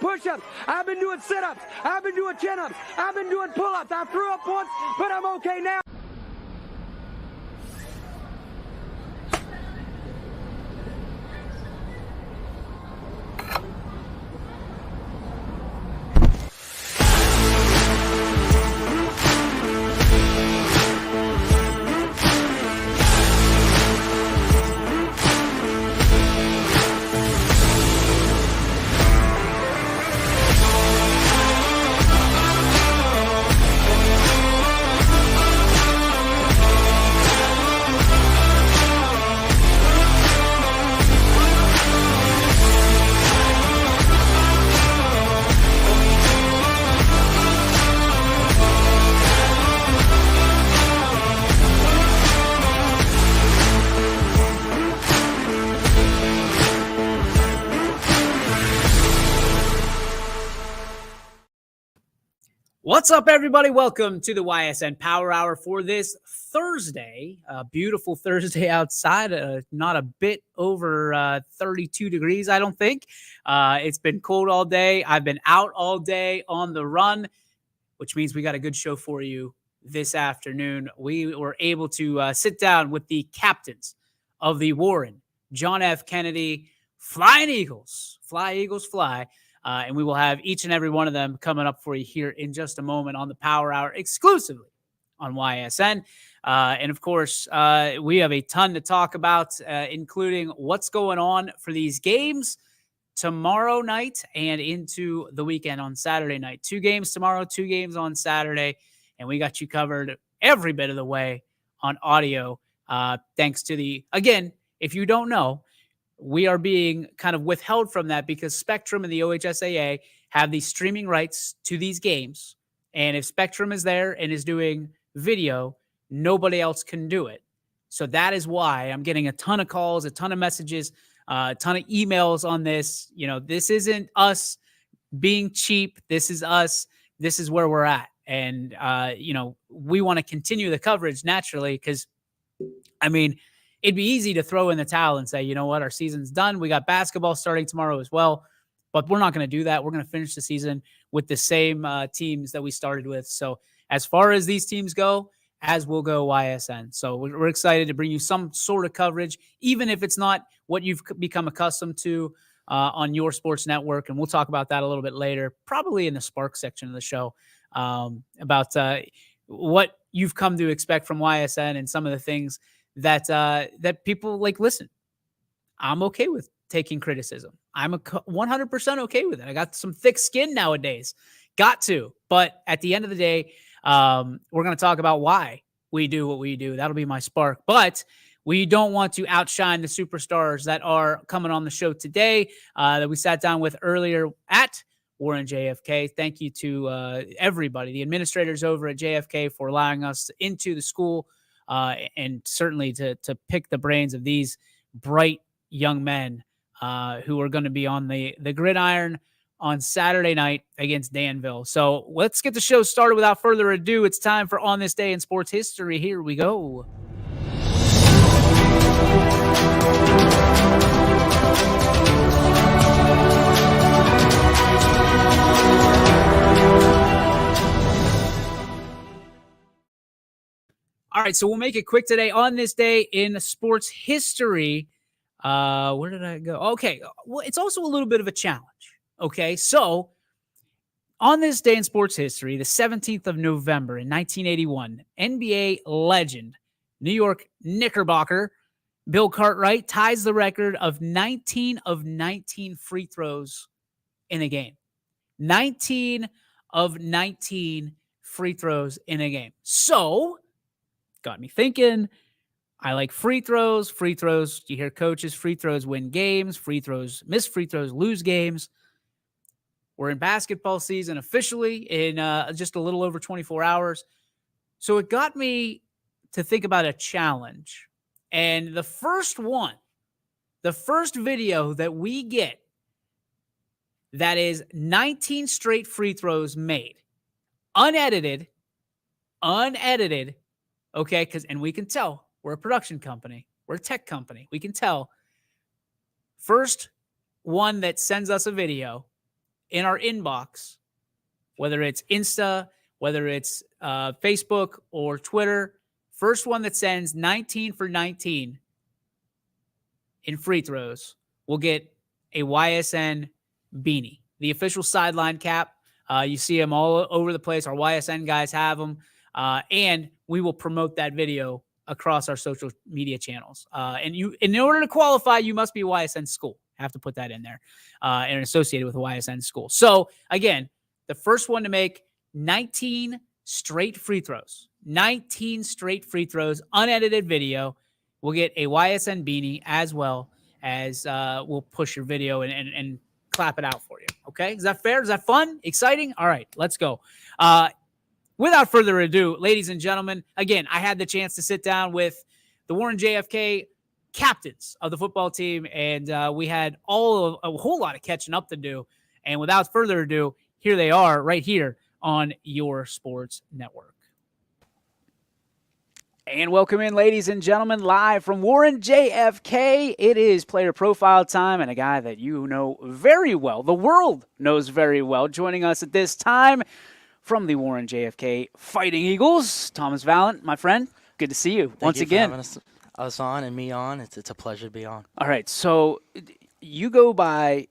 doing push-ups. I've been doing sit-ups. I've been doing chin-ups. I've been doing pull-ups. I threw up once, but I'm okay now. What's up, everybody? Welcome to the Ysn Power Hour for this Thursday. A beautiful Thursday outside, not a bit over 32 degrees, I don't think. It's been cold all day. I've been out all day on the run, which means we got a good show for you this afternoon. We were able to sit down with the captains of the Warren John F. Kennedy Flying Eagles. Fly, Eagles, fly. And we will have each and every one of them coming up for you here in just a moment on the Power Hour exclusively on YSN. And of course, we have a ton to talk about, including what's going on for these games tomorrow night and into the weekend on Saturday night. 2 games tomorrow, 2 games on Saturday. And we got you covered every bit of the way on audio. Thanks to again, if you don't know, we are being kind of withheld from that because Spectrum and the OHSAA have the streaming rights to these games. And if Spectrum is there and is doing video, nobody else can do it. So that is why I'm getting a ton of calls, a ton of messages, a ton of emails on this. You know, this isn't us being cheap. This is us. This is where we're at. And, we want to continue the coverage naturally because, it'd be easy to throw in the towel and say, you know what, our season's done. We got basketball starting tomorrow as well, but we're not going to do that. We're going to finish the season with the same teams that we started with. So as far as these teams go, as will go YSN. So we're excited to bring you some sort of coverage, even if it's not what you've become accustomed to on your sports network. And we'll talk about that a little bit later, probably in the Spark section of the show, about what you've come to expect from YSN and some of the things that people like. Listen, I'm okay with taking criticism. I'm 100% okay with it. I got some thick skin nowadays. Got to. But at the end of the day, we're going to talk about why we do what we do. That'll be my spark. But we don't want to outshine the superstars that are coming on the show today that we sat down with earlier at Warren JFK. Thank you to everybody, the administrators over at JFK, for allowing us into the school. And certainly to pick the brains of these bright young men who are going to be on the gridiron on Saturday night against Danville. So let's get the show started without further ado. It's time for On This Day in Sports History. Here we go. All right, so we'll make it quick today. On this day in sports history, where did I go? Okay, well, it's also a little bit of a challenge. Okay, so on this day in sports history, the 17th of November in 1981, NBA legend, New York Knickerbocker, Bill Cartwright ties the record of 19 of 19 free throws in a game. 19 of 19 free throws in a game. So got me thinking. I like free throws. Free throws, you hear coaches, free throws win games. Free throws, miss free throws, lose games. We're in basketball season officially in just a little over 24 hours. So it got me to think about a challenge. And the first video that we get that is 19 straight free throws made, unedited, okay, and we can tell we're a production company. We're a tech company. We can tell. First one that sends us a video in our inbox, whether it's Insta, whether it's Facebook or Twitter, first one that sends 19 for 19 in free throws will get a YSN beanie, the official sideline cap. You see them all over the place. Our YSN guys have them, and we will promote that video across our social media channels. And in order to qualify, you must be a YSN school. I have to put that in there, and associated with a YSN school. So again, the first one to make 19 straight free throws, unedited video, will get a YSN beanie, as well as we'll push your video and clap it out for you. Okay. Is that fair? Is that fun? Exciting? All right, let's go. Without further ado, ladies and gentlemen, again, I had the chance to sit down with the Warren JFK captains of the football team, and we had a whole lot of catching up to do. And without further ado, here they are right here on your sports network. And welcome in, ladies and gentlemen, live from Warren JFK. It is player profile time, and a guy that you know very well, the world knows very well, joining us at this time from the Warren JFK Fighting Eagles, Thomas Vallant, my friend. Good to see you once again. Thank you for having us on and me on. It's a pleasure to be on. All right, so you go by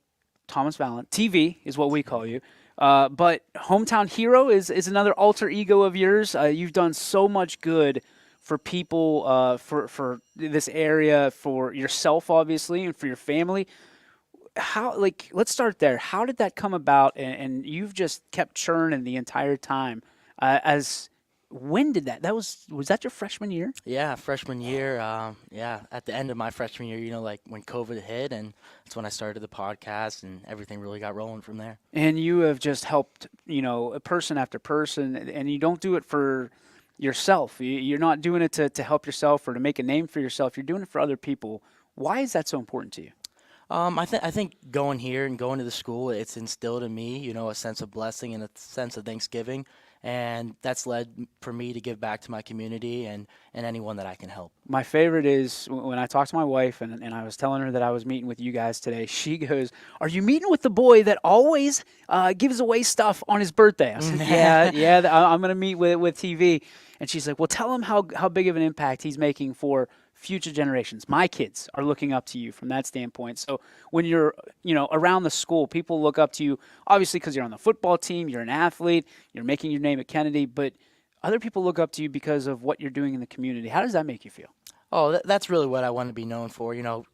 Thomas Vallant. TV is what we call you. But Hometown Hero is another alter ego of yours. You've done so much good for people, for this area, for yourself, obviously, and for your family. Let's start there. How did that come about? And you've just kept churning the entire time. When did that? Was that your freshman year? Yeah, freshman year. At the end of my freshman year, like when COVID hit, and that's when I started the podcast, and everything really got rolling from there. And you have just helped, person after person, and you don't do it for yourself. You're not doing it to help yourself or to make a name for yourself. You're doing it for other people. Why is that so important to you? I think going here and going to the school, it's instilled in me, a sense of blessing and a sense of Thanksgiving. And that's led for me to give back to my community and anyone that I can help. My favorite is when I talked to my wife and I was telling her that I was meeting with you guys today. She goes, "Are you meeting with the boy that always gives away stuff on his birthday?" I said, yeah, I'm going to meet with TV. And she's like, "Well, tell him how big of an impact he's making for future generations. My kids are looking up to you from that standpoint." So when you're, around the school, people look up to you, obviously because you're on the football team, you're an athlete, you're making your name at Kennedy, but other people look up to you because of what you're doing in the community. How does that make you feel? Oh, that's really what I want to be known for.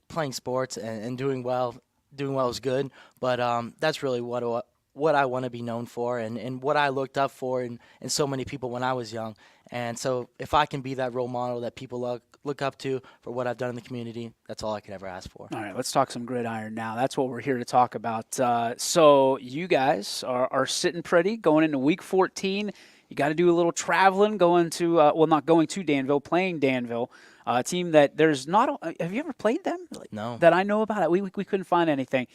Playing sports and doing well is good, but that's really what I want to be known for and what I looked up for in so many people when I was young. And so if I can be that role model that people look up to for what I've done in the community, that's all I could ever ask for. All right, let's talk some gridiron now. That's what we're here to talk about. So you guys are sitting pretty going into week 14. You got to do a little traveling, going to not going to Danville, playing Danville, a team that there's not. Have you ever played them? No. That I know about it. We couldn't find anything.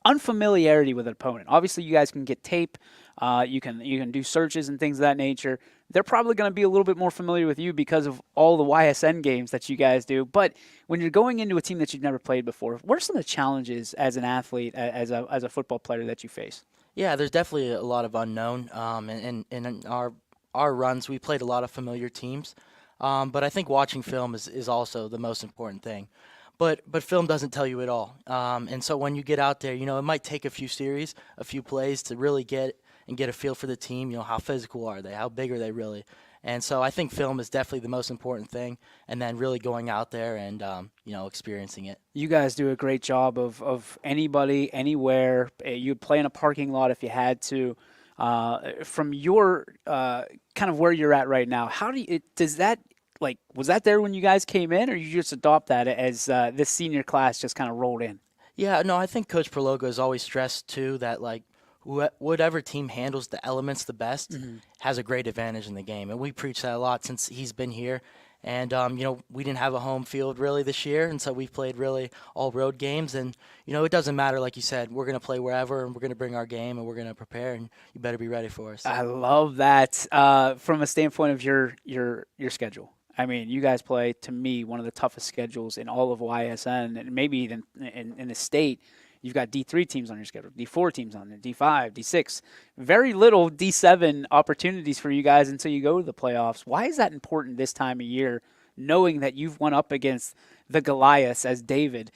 Unfamiliarity with an opponent. Obviously, you guys can get tape. You can do searches and things of that nature. They're probably going to be a little bit more familiar with you because of all the YSN games that you guys do. But when you're going into a team that you've never played before, what are some of the challenges as an athlete, as a football player that you face? Yeah, there's definitely a lot of unknown. And in our runs, we played a lot of familiar teams. But I think watching film is also the most important thing. But film doesn't tell you it all. And so when you get out there, it might take a few series, a few plays to really get a feel for the team. How physical are they? How big are they really? And so I think film is definitely the most important thing, and then really going out there and experiencing it. You guys do a great job of anybody, anywhere. You'd play in a parking lot if you had to. From your kind of where you're at right now, was that there when you guys came in, or you just adopt that as this senior class just kind of rolled in? Yeah, no, I think Coach Perlogo has always stressed too that whatever team handles the elements the best has a great advantage in the game. And we preach that a lot since he's been here. And, we didn't have a home field really this year, and so we've played really all road games. And, it doesn't matter, like you said, we're going to play wherever, and we're going to bring our game, and we're going to prepare, and you better be ready for us. I love that from a standpoint of your schedule. I mean, you guys play, to me, one of the toughest schedules in all of YSN and maybe even in the state. You've got D3 teams on your schedule, D4 teams on there, D5, D6. Very little D7 opportunities for you guys until you go to the playoffs. Why is that important this time of year, knowing that you've went up against the Goliaths as David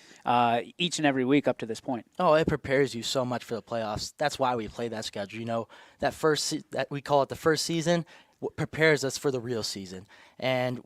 each and every week up to this point? Oh, it prepares you so much for the playoffs. That's why we play that schedule. That we call it the first season prepares us for the real season. And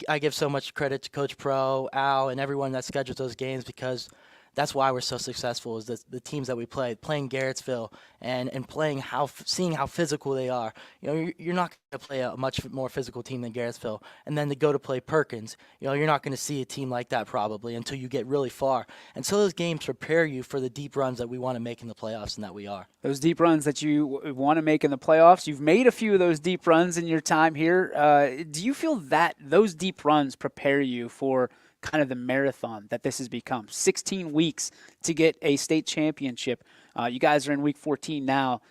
I give so much credit to Coach Pro, Al, and everyone that schedules those games, because that's why we're so successful, is the teams that we play, playing Garrettsville and playing seeing how physical they are. You're not going to play a much more physical team than Garrettsville, and then to go to play Perkins. You're not going to see a team like that probably until you get really far. And so those games prepare you for the deep runs that we want to make in the playoffs, and that we are. Those deep runs that you want to make in the playoffs, you've made a few of those deep runs in your time here. Do you feel that those deep runs prepare you for kind of the marathon that this has become? 16 weeks to get a state championship. You guys are in week 14 now.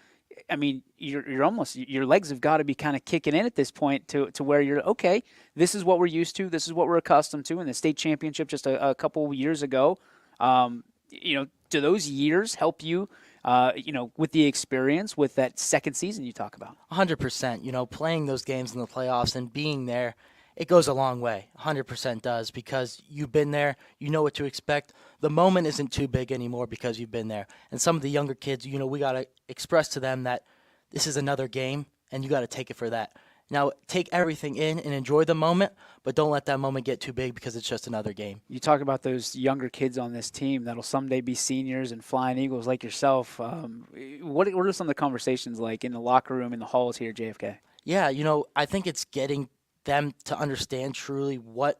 I mean, you're almost, your legs have got to be kind of kicking in at this point to where you're, okay, this is what we're used to. This is what we're accustomed to. In the state championship just a couple of years ago, do those years help you, with the experience, with that second season you talk about? 100%. Playing those games in the playoffs and being there, it goes a long way. 100% does, because you've been there. You know what to expect. The moment isn't too big anymore because you've been there. And some of the younger kids, we got to express to them that this is another game, and you got to take it for that. Now, take everything in and enjoy the moment, but don't let that moment get too big because it's just another game. You talk about those younger kids on this team that'll someday be seniors and flying Eagles like yourself. What are some of the conversations like in the locker room, in the halls here at JFK? Yeah, I think it's getting them to understand truly what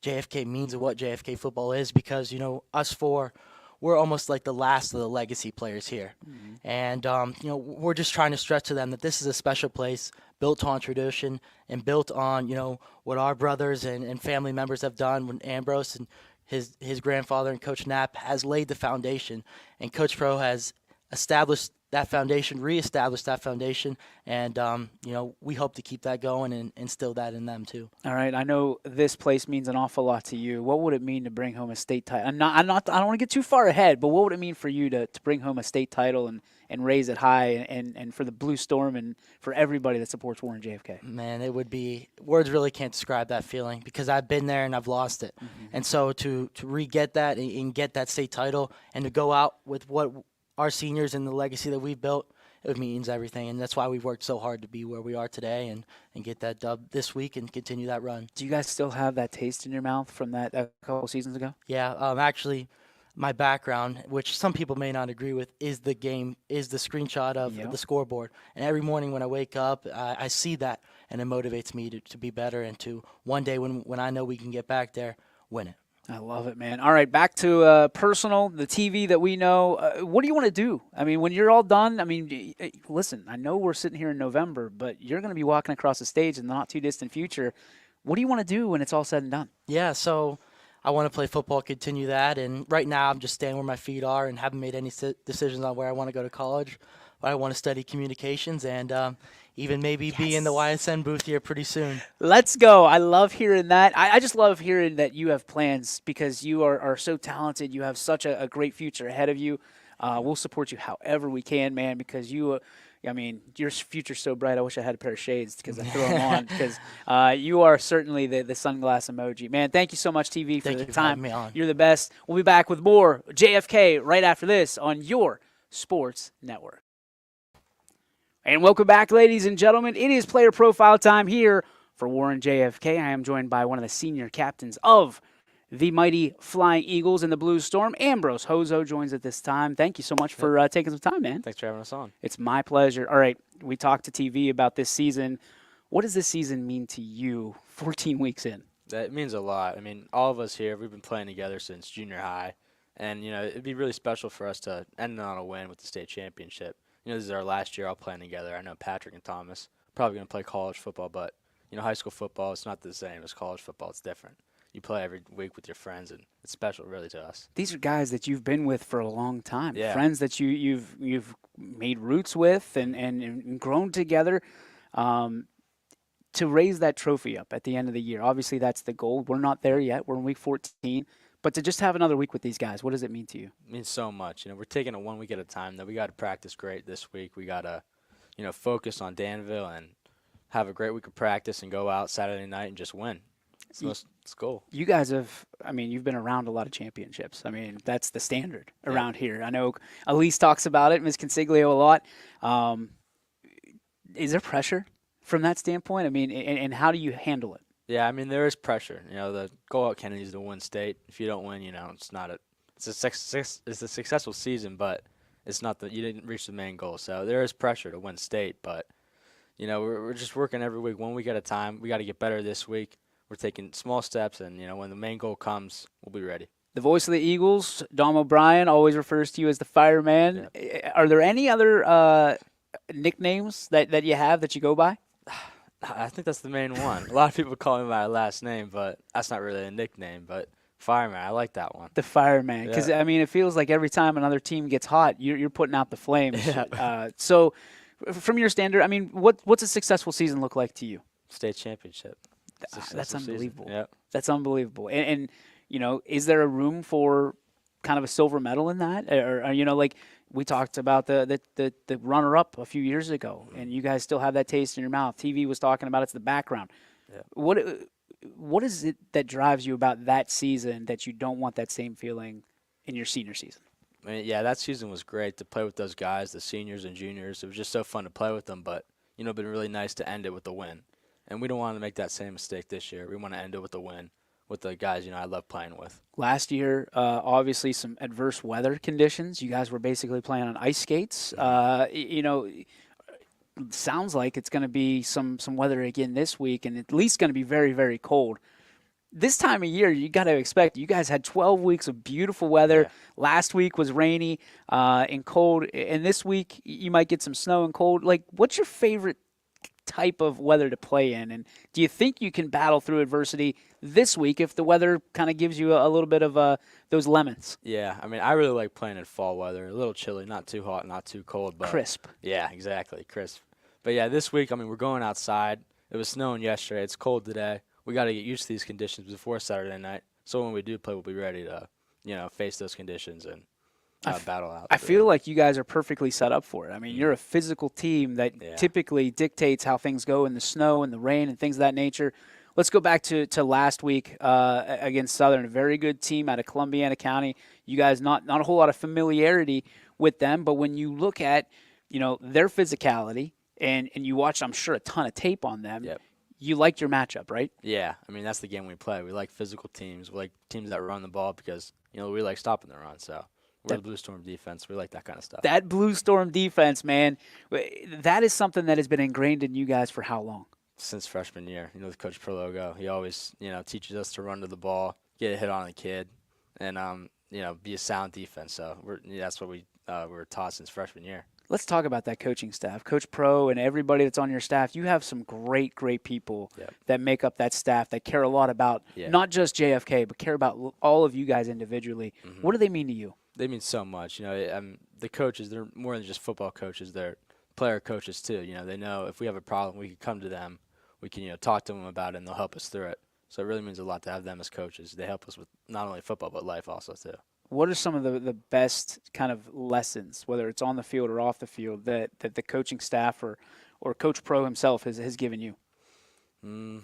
JFK means and what JFK football is, because us four, we're almost like the last of the legacy players here. Mm-hmm. And we're just trying to stress to them that this is a special place, built on tradition and built on what our brothers and family members have done. When Ambrose and his grandfather and Coach Knapp has laid the foundation, and Coach Pro has established that foundation, reestablished that foundation, and we hope to keep that going and instill that in them too. All right, I know this place means an awful lot to you. What would it mean to bring home a state title? I don't want to get too far ahead, but what would it mean for you to bring home a state title and raise it high, and for the Blue Storm and for everybody that supports Warren JFK? Man, it would be, words really can't describe that feeling, because I've been there and I've lost it. Mm-hmm. And so to re-get that and get that state title and to go out with what our seniors and the legacy that we've built, it means everything. And that's why we've worked so hard to be where we are today and get that dub this week and continue that run. Do you guys still have that taste in your mouth from that a couple seasons ago? Yeah, actually, my background, which some people may not agree with, is the screenshot of the scoreboard. And every morning when I wake up, I see that, and it motivates me to be better and to one day when I know we can get back there, win it. I love it, man. All right, back to personal, the TV that we know. What do you want to do? I mean, when you're all done, listen, I know we're sitting here in November, but you're going to be walking across the stage in the not-too-distant future. What do you want to do when it's all said and done? Yeah, so I want to play football, continue that, and right now I'm just staying where my feet are and haven't made any decisions on where I want to go to college. But I want to study communications and even maybe be in the YSN booth here pretty soon. Let's go. I love hearing that. I just love hearing that you have plans, because you are so talented. You have such a great future ahead of you. We'll support you however we can, man, because your future's so bright. I wish I had a pair of shades because I throw them on, because you are certainly the sunglass emoji. Man, thank you so much, TV, for the time. Me on. You're the best. We'll be back with more JFK right after this on your Sports Network. And welcome back, ladies and gentlemen. It is player profile time here for Warren JFK. I am joined by one of the senior captains of the mighty Flying Eagles and the Blue Storm. Ambrose Hozo joins at this time. Thank you so much for taking some time, man. Thanks for having us on. It's my pleasure. All right, we talked to TV about this season. What does this season mean to you 14 weeks in? That means a lot. I mean, all of us here, we've been playing together since junior high. And, it'd be really special for us to end on a win with the state championship. This is our last year all playing together. I know Patrick and Thomas probably going to play college football, but, high school football, it's not the same as college football. It's different. You play every week with your friends, and it's special really to us. These are guys that you've been with for a long time. Yeah. Friends that you've made roots with and grown together. To raise that trophy up at the end of the year, obviously that's the goal. We're not there yet. We're in week 14. But to just have another week with these guys, what does it mean to you? It means so much. We're taking it 1 week at a time. That we got to practice great this week. We got to, focus on Danville and have a great week of practice and go out Saturday night and just win. It's goal. You guys have, you've been around a lot of championships. That's the standard around here. I know Elise talks about it, Ms. Consiglio, a lot. Is there pressure from that standpoint? And how do you handle it? Yeah, there is pressure. The goal at Kennedy is to win state. If you don't win, it's not it's a successful season, but it's not that you didn't reach the main goal. So there is pressure to win state, but we're just working every week, 1 week at a time. We got to get better this week. We're taking small steps, and when the main goal comes, we'll be ready. The voice of the Eagles, Dom O'Brien, always refers to you as the fireman. Yeah. Are there any other nicknames that you have that you go by? I think that's the main one. A lot of people call me my last name, but that's not really a nickname. But fireman, I like that one. The fireman, because it feels like every time another team gets hot, you're putting out the flames. Yeah. So, from your standard, what's a successful season look like to you? State championship. That's unbelievable. Yep. That's unbelievable. And is there a room for kind of a silver medal in that, or like we talked about the runner-up a few years ago, and you guys still have that taste in your mouth. TV was talking about it's the background. Yeah. What is it that drives you about that season that you don't want that same feeling in your senior season? That season was great to play with those guys, the seniors and juniors. It was just so fun to play with them, but been really nice to end it with a win. And we don't want to make that same mistake this year. We want to end it with a win with the guys I love playing with. Last year, obviously some adverse weather conditions. You guys were basically playing on ice skates. Sounds like it's going to be some weather again this week, and at least going to be very, very cold. This time of year, you got to expect. You guys had 12 weeks of beautiful weather. Yeah. Last week was rainy and cold, and this week you might get some snow and cold. Like, what's your favorite type of weather to play in, and do you think you can battle through adversity this week if the weather kind of gives you a little bit of those lemons? Yeah, I really like playing in fall weather. A little chilly, not too hot, not too cold, but crisp. Yeah, exactly, crisp. But yeah, this week, we're going outside. It was snowing yesterday. It's cold today. We got to get used to these conditions before Saturday night. So when we do play, we'll be ready to, face those conditions and battle out. I feel like you guys are perfectly set up for it. You're a physical team that typically dictates how things go in the snow and the rain and things of that nature. Let's go back to last week against Southern, a very good team out of Columbiana County. You guys not a whole lot of familiarity with them, but when you look at their physicality and you watch, I'm sure, a ton of tape on them. Yep. You liked your matchup, right? Yeah, that's the game we play. We like physical teams. We like teams that run the ball because we like stopping the run. So we're the Blue Storm defense. We like that kind of stuff. That Blue Storm defense, man, that is something that has been ingrained in you guys for how long? Since freshman year. With Coach Prologo, he always teaches us to run to the ball, get a hit on the kid, and be a sound defense. So that's what we were taught since freshman year. Let's talk about that coaching staff. Coach Pro and everybody that's on your staff, you have some great, great people that make up that staff that care a lot about not just JFK, but care about all of you guys individually. Mm-hmm. What do they mean to you? They mean so much. The coaches, they're more than just football coaches. They're player coaches too. They know if we have a problem, we can come to them. We can talk to them about it, and they'll help us through it. So it really means a lot to have them as coaches. They help us with not only football, but life also too. What are some of the best kind of lessons, whether it's on the field or off the field, that the coaching staff or Coach Pro himself has given you? I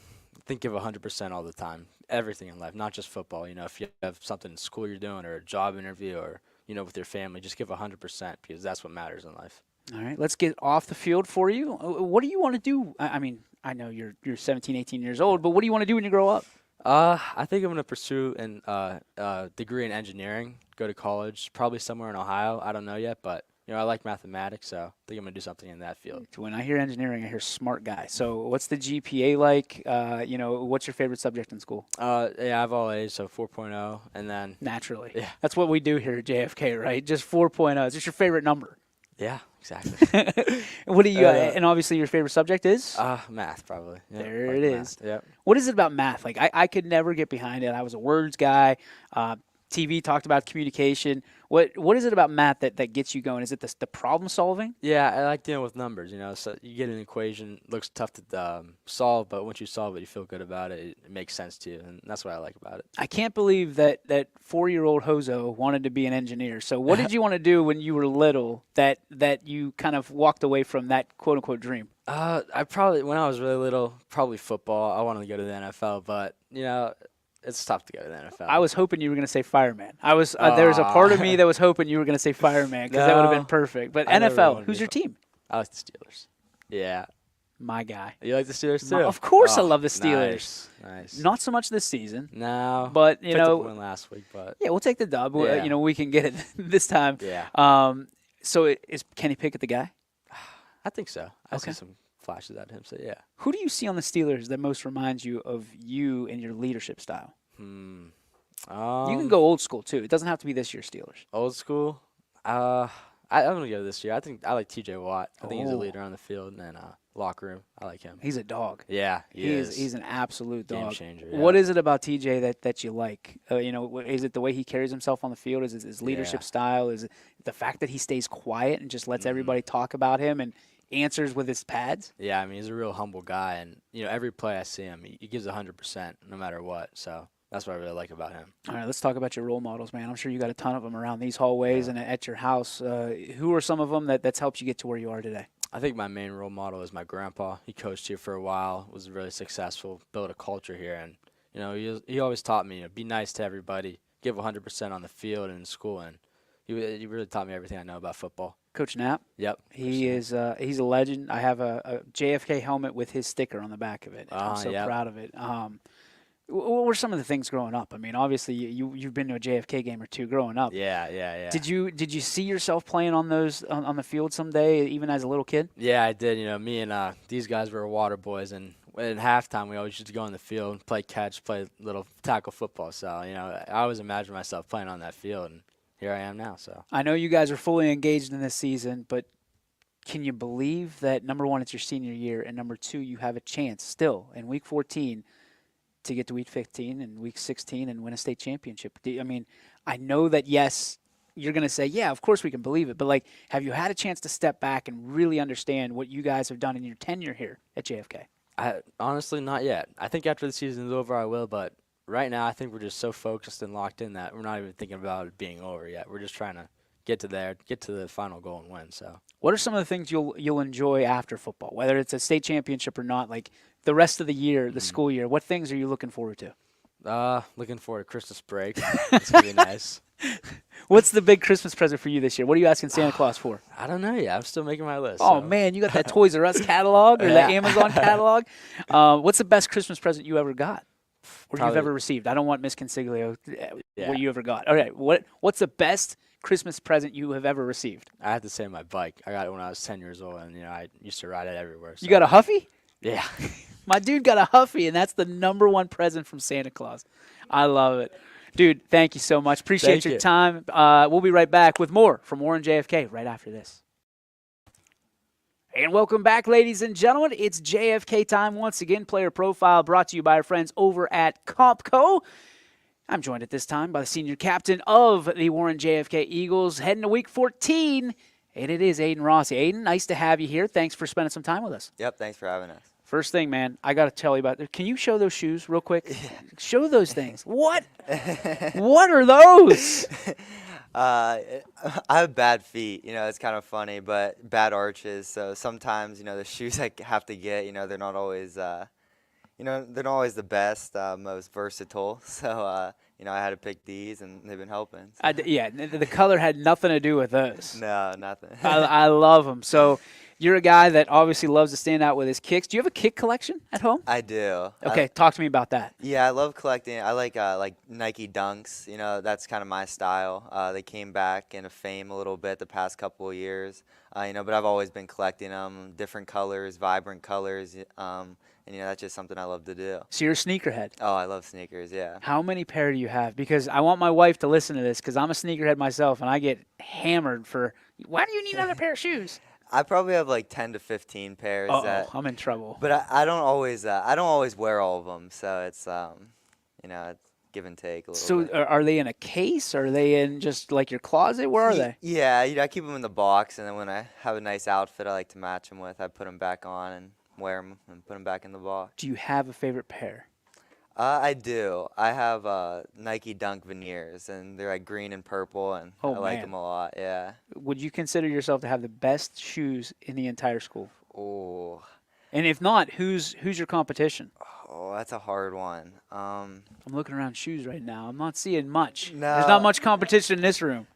think give 100% all the time. Everything in life, not just football. If you have something in school you're doing or a job interview or, with your family, just give 100% because that's what matters in life. All right, let's get off the field for you. What do you want to do? I know you're 17, 18 years old, but what do you want to do when you grow up? I think I'm going to pursue a degree in engineering, go to college, probably somewhere in Ohio. I don't know yet, but I like mathematics, so I think I'm going to do something in that field. When I hear engineering, I hear smart guy. So what's the GPA like? What's your favorite subject in school? I have all A's, so 4.0, and then naturally. Yeah. That's what we do here at JFK, right? Just 4.0. It's just your favorite number. Yeah, exactly. What do you? And obviously, your favorite subject is math, probably. Yeah, there like it is. Yep. What is it about math? Like I could never get behind it. I was a words guy. TV talked about communication. What is it about math that gets you going? Is it the problem solving? Yeah, I like dealing with numbers. So you get an equation, looks tough to solve, but once you solve it, you feel good about it. It makes sense to you, and that's what I like about it. I can't believe that 4-year-old Hozo wanted to be an engineer. So what did you want to do when you were little that you kind of walked away from that quote unquote dream? When I was really little, probably football. I wanted to go to the NFL, but it's tough to go to the NFL. I was hoping you were going to say fireman. There was a part of me that was hoping you were going to say fireman because that would have been perfect. But NFL, who's your team? I like the Steelers. Yeah. My guy. You like the Steelers too? Of course I love the Steelers. Nice. Not so much this season. No. But, Took the win last week, but yeah, we'll take the dub. Yeah. We can get it this time. Yeah. So is Kenny Pickett the guy? I think so. I Okay. see some flashes at him, so yeah. Who do you see on the Steelers that most reminds you of you and your leadership style? You can go old school too. It doesn't have to be this year's Steelers. Old school. I'm gonna go this year. I think I like T.J. Watt. I think he's a leader on the field and locker room. I like him. He's a dog. Yeah, He's an absolute dog. Game changer. Yeah. What is it about TJ that you like? Is it the way he carries himself on the field? Is it his leadership style? Is it the fact that he stays quiet and just lets everybody talk about him and answers with his pads? Yeah, I mean he's a real humble guy, and every play I see him, he gives 100% no matter what. So. That's what I really like about him. All right, let's talk about your role models, man. I'm sure you got a ton of them around these hallways and at your house. Who are some of them that's helped you get to where you are today? I think my main role model is my grandpa. He coached here for a while, was really successful, built a culture here, and he always taught me, be nice to everybody, give 100% on the field and in school, and he really taught me everything I know about football. Coach Knapp. Yep. He's a legend. I have a JFK helmet with his sticker on the back of it. I'm so proud of it. What were some of the things growing up? I mean, obviously you've been to a JFK game or two growing up. Yeah. Did you see yourself playing on those on the field someday, even as a little kid? Yeah, I did. Me and these guys were water boys, and at halftime we always used to go on the field, play catch, play little tackle football. So I always imagined myself playing on that field, and here I am now. So I know you guys are fully engaged in this season, but can you believe that number one, it's your senior year, and number two, you have a chance still in Week 14 to get to Week 15 and Week 16 and win a state championship? I mean, I know that, yes, you're going to say, yeah, of course we can believe it. But, have you had a chance to step back and really understand what you guys have done in your tenure here at JFK? Honestly, not yet. I think after the season is over, I will. But right now, I think we're just so focused and locked in that we're not even thinking about it being over yet. We're just trying to get to the final goal and win. So, what are some of the things you'll enjoy after football, whether it's a state championship or not? The rest of the year, the school year, what things are you looking forward to? Looking forward to Christmas break. It's gonna be nice. What's the big Christmas present for you this year? What are you asking Santa Claus for? I don't know yet. I'm still making my list. Oh, man, you got that Toys R Us catalog or that Amazon catalog? What's the best Christmas present you ever got or you've ever received? I don't want Miss Consiglio what you ever got. All right, what's the best Christmas present you have ever received? I have to say my bike. I got it when I was 10 years old, and I used to ride it everywhere. So. You got a Huffy? Yeah. My dude got a Huffy, and that's the number one present from Santa Claus. I love it. Dude, thank you so much. Appreciate your time. We'll be right back with more from Warren JFK right after this. And welcome back, ladies and gentlemen. It's JFK time once again. Player Profile brought to you by our friends over at Compco. I'm joined at this time by the senior captain of the Warren JFK Eagles, heading to Week 14, and it is Aiden Rossi. Aiden, nice to have you here. Thanks for spending some time with us. Yep, thanks for having us. First thing, man, I got to tell you about it. Can you show those shoes real quick? Show those things. What? What are those? I have bad feet. It's kind of funny, but bad arches. So sometimes, the shoes I have to get, they're not always, they're not always the best, most versatile. So, I had to pick these, and they've been helping. So. The color had nothing to do with those. No, nothing. I love them. So you're a guy that obviously loves to stand out with his kicks. Do you have a kick collection at home? I do. Okay, talk to me about that. Yeah, I love collecting. I like Nike Dunks. That's kind of my style. They came back into fame a little bit the past couple of years. But I've always been collecting them, different colors, vibrant colors. And that's just something I love to do. So you're a sneakerhead. Oh, I love sneakers, yeah. How many pair do you have? Because I want my wife to listen to this because I'm a sneakerhead myself, and I get hammered for, why do you need another pair of shoes? I probably have 10 to 15 pairs. I'm in trouble. But I don't always wear all of them, so it's it's give and take a little So bit. are they in a case? Are they in just like your closet? Where are they? Yeah, I keep them in the box, and then when I have a nice outfit I like to match them with, I put them back on and wear them and put them back in the box. Do you have a favorite pair? I do. I have Nike Dunk Veneers, and they're like green and purple, and Oh, I like man. them a lot. Yeah. Would you consider yourself to have the best shoes in the entire school? Oh, And if not, who's your competition? that's a hard one. I'm looking around shoes right now. I'm not seeing much. There's No. not much competition in this room.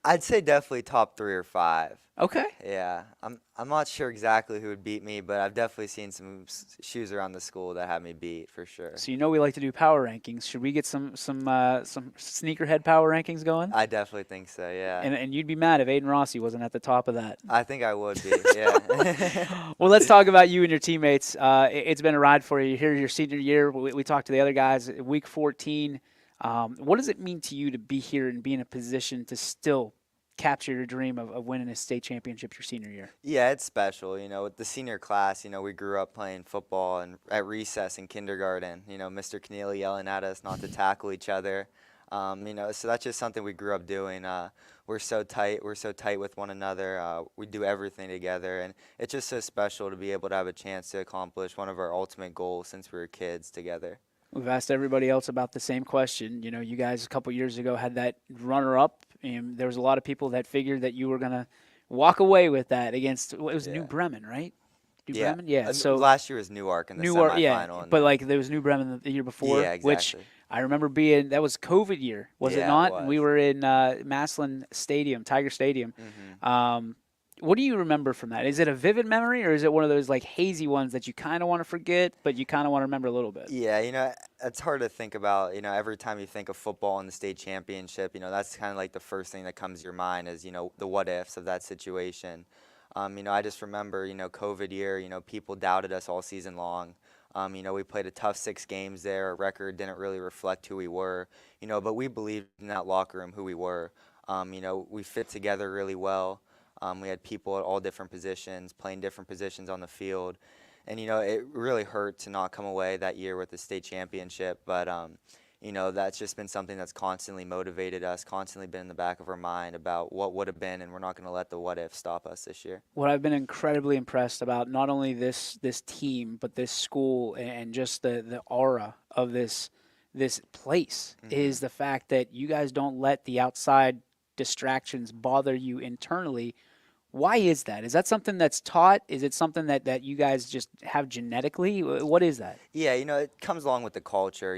I'd say definitely top 3 or 5. Okay. Yeah, I'm not sure exactly who would beat me, but I've definitely seen some shoes around the school that have me beat for sure. So you know we like to do power rankings. Should we get some sneakerhead power rankings going? I definitely think so. Yeah. And you'd be mad if Aiden Rossi wasn't at the top of that. I think I would be. Yeah. Well, let's talk about you and your teammates. It's been a ride for you. Here, your senior year. We talked to the other guys. Week 14. What does it mean to you to be here and be in a position to still capture your dream of winning a state championship your senior year? Yeah, it's special. With the senior class, we grew up playing football and at recess in kindergarten. Mr. Keneally yelling at us not to tackle each other. So that's just something we grew up doing. We're so tight. We're so tight with one another. We do everything together, and it's just so special to be able to have a chance to accomplish one of our ultimate goals since we were kids together. We've asked everybody else about the same question. You guys a couple years ago had that runner-up, and there was a lot of people that figured that you were going to walk away with that against, it was New Bremen, right? New Bremen? Yeah. So last year was Newark in the Newark, semifinal. yeah. But like there was New Bremen the year before, Yeah, which exactly. I remember that was COVID year, was it Yeah, it not? was. We were in Maslin Stadium, Tiger Stadium. What do you remember from that? Is it a vivid memory, or is it one of those like hazy ones that you kind of want to forget, but you kind of want to remember a little bit? Yeah, it's hard to think about. Every time you think of football and the state championship, that's kind of like the first thing that comes to your mind is, the what ifs of that situation. I just remember, COVID year, people doubted us all season long. We played a tough 6 games there. Our record didn't really reflect who we were, but we believed in that locker room who we were. We fit together really well. We had people at all different positions, playing different positions on the field. And, it really hurt to not come away that year with the state championship. But, that's just been something that's constantly motivated us, constantly been in the back of our mind about what would have been, and we're not going to let the what if stop us this year. What I've been incredibly impressed about, not only this team, but this school and just the aura of this place, is the fact that you guys don't let the outside distractions bother you internally. Why is that? Is that something that's taught? Is it something that you guys just have genetically? What is that? Yeah, it comes along with the culture.